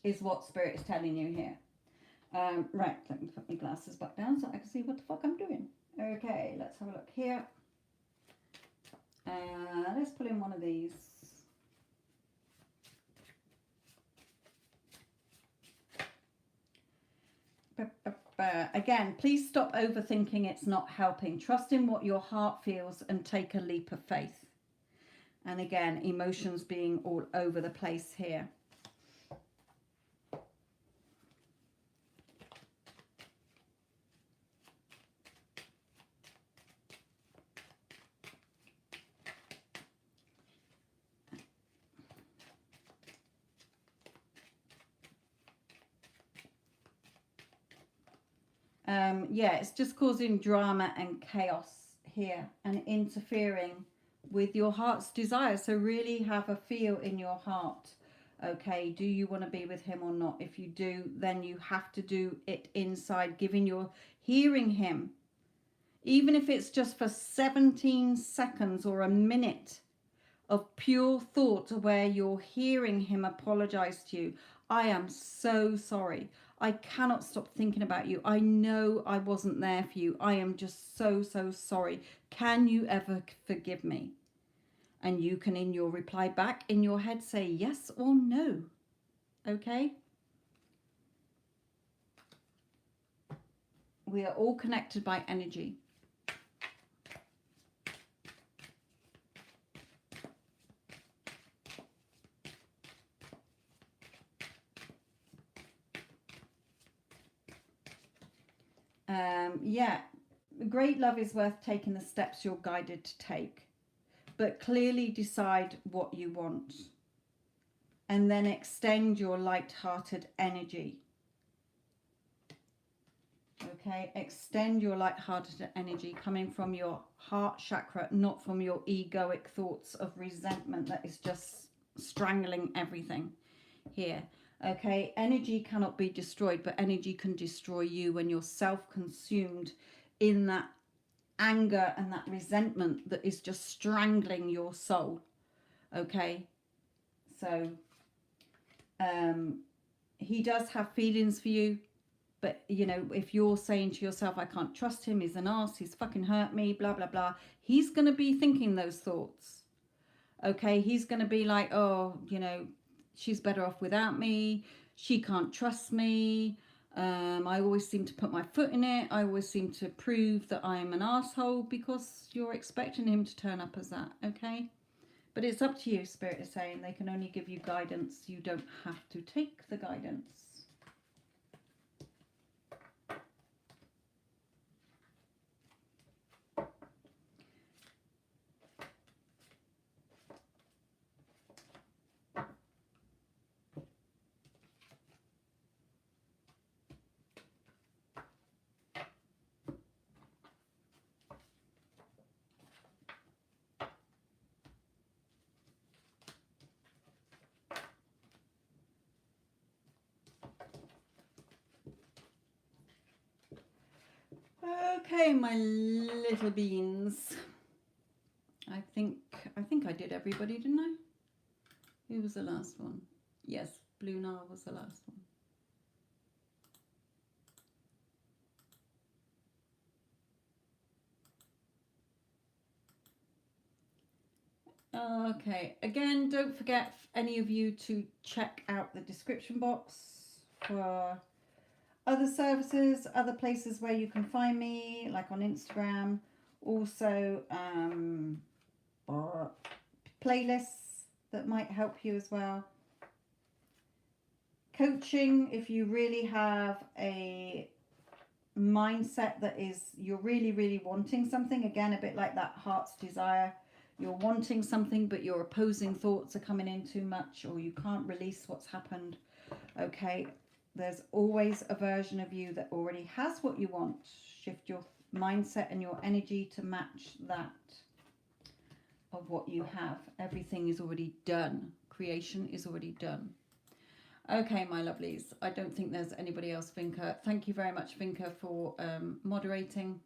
is what Spirit is telling you here. Right, let me put my glasses back down so I can see what the fuck I'm doing. Okay, let's have a look here. Let's pull in one of these. Again, please stop overthinking. It's not helping. Trust in what your heart feels and take a leap of faith. And again, emotions being all over the place here. Yeah, it's just causing drama and chaos here and interfering with your heart's desire. So really have a feel in your heart. Okay, do you want to be with him or not? If you do, then you have to do it inside, hearing him. Even if it's just for 17 seconds or a minute of pure thought where you're hearing him apologize to you. I am so sorry. I cannot stop thinking about you. I know I wasn't there for you. I am just so, so sorry. Can you ever forgive me? And you can, in your reply back in your head, say yes or no. Okay? We are all connected by energy. Yeah, great love is worth taking the steps you're guided to take, but clearly decide what you want and then extend your light-hearted energy. Okay, extend your light-hearted energy coming from your heart chakra, not from your egoic thoughts of resentment that is just strangling everything here. Okay, energy cannot be destroyed, but energy can destroy you when you're self-consumed in that anger and that resentment that is just strangling your soul. Okay, so he does have feelings for you, but you know, if you're saying to yourself, I can't trust him, he's an arse, he's fucking hurt me, blah blah blah, he's going to be thinking those thoughts. Okay, he's going to be like, oh, you know, she's better off without me. She can't trust me. I always seem to put my foot in it. I always seem to prove that I'm an asshole, because you're expecting him to turn up as that, okay? But it's up to you, Spirit is saying. They can only give you guidance. You don't have to take the guidance. Okay, my little beans. I think I did everybody, didn't I? Who was the last one? Yes, Blue Nile was the last one. Okay, again, don't forget any of you to check out the description box for other services, other places where you can find me, like on Instagram. Also, playlists that might help you as well. Coaching, if you really have a mindset that is, you're really wanting something, again, a bit like that heart's desire. You're wanting something, but your opposing thoughts are coming in too much, or you can't release what's happened. Okay, there's always a version of you that already has what you want. Shift your mindset and your energy to match that of what you have. Everything is already done. Creation is already done. Okay, my lovelies. I don't think there's anybody else, Vinka. Thank you very much, Vinka, for moderating.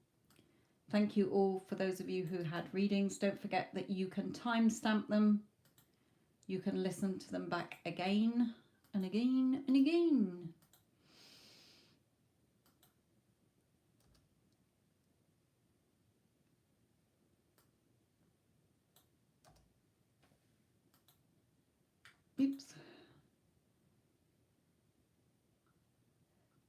Thank you all for those of you who had readings. Don't forget that you can timestamp them. You can listen to them back again and again and again. Oops.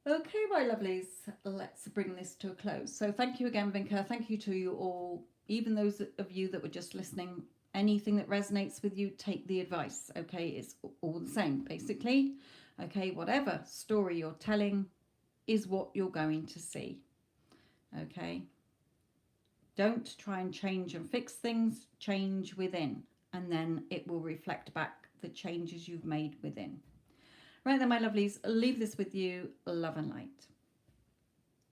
Okay, my lovelies, let's bring this to a close. So thank you again, Vinka. Thank you to you all, even those of you that were just listening. Anything that resonates with you, take the advice. Okay, it's all the same, basically. Okay, whatever story you're telling is what you're going to see. Okay, don't try and change and fix things. Change within, and then it will reflect back the changes you've made within. Right then, my lovelies, leave this with you. Love and light.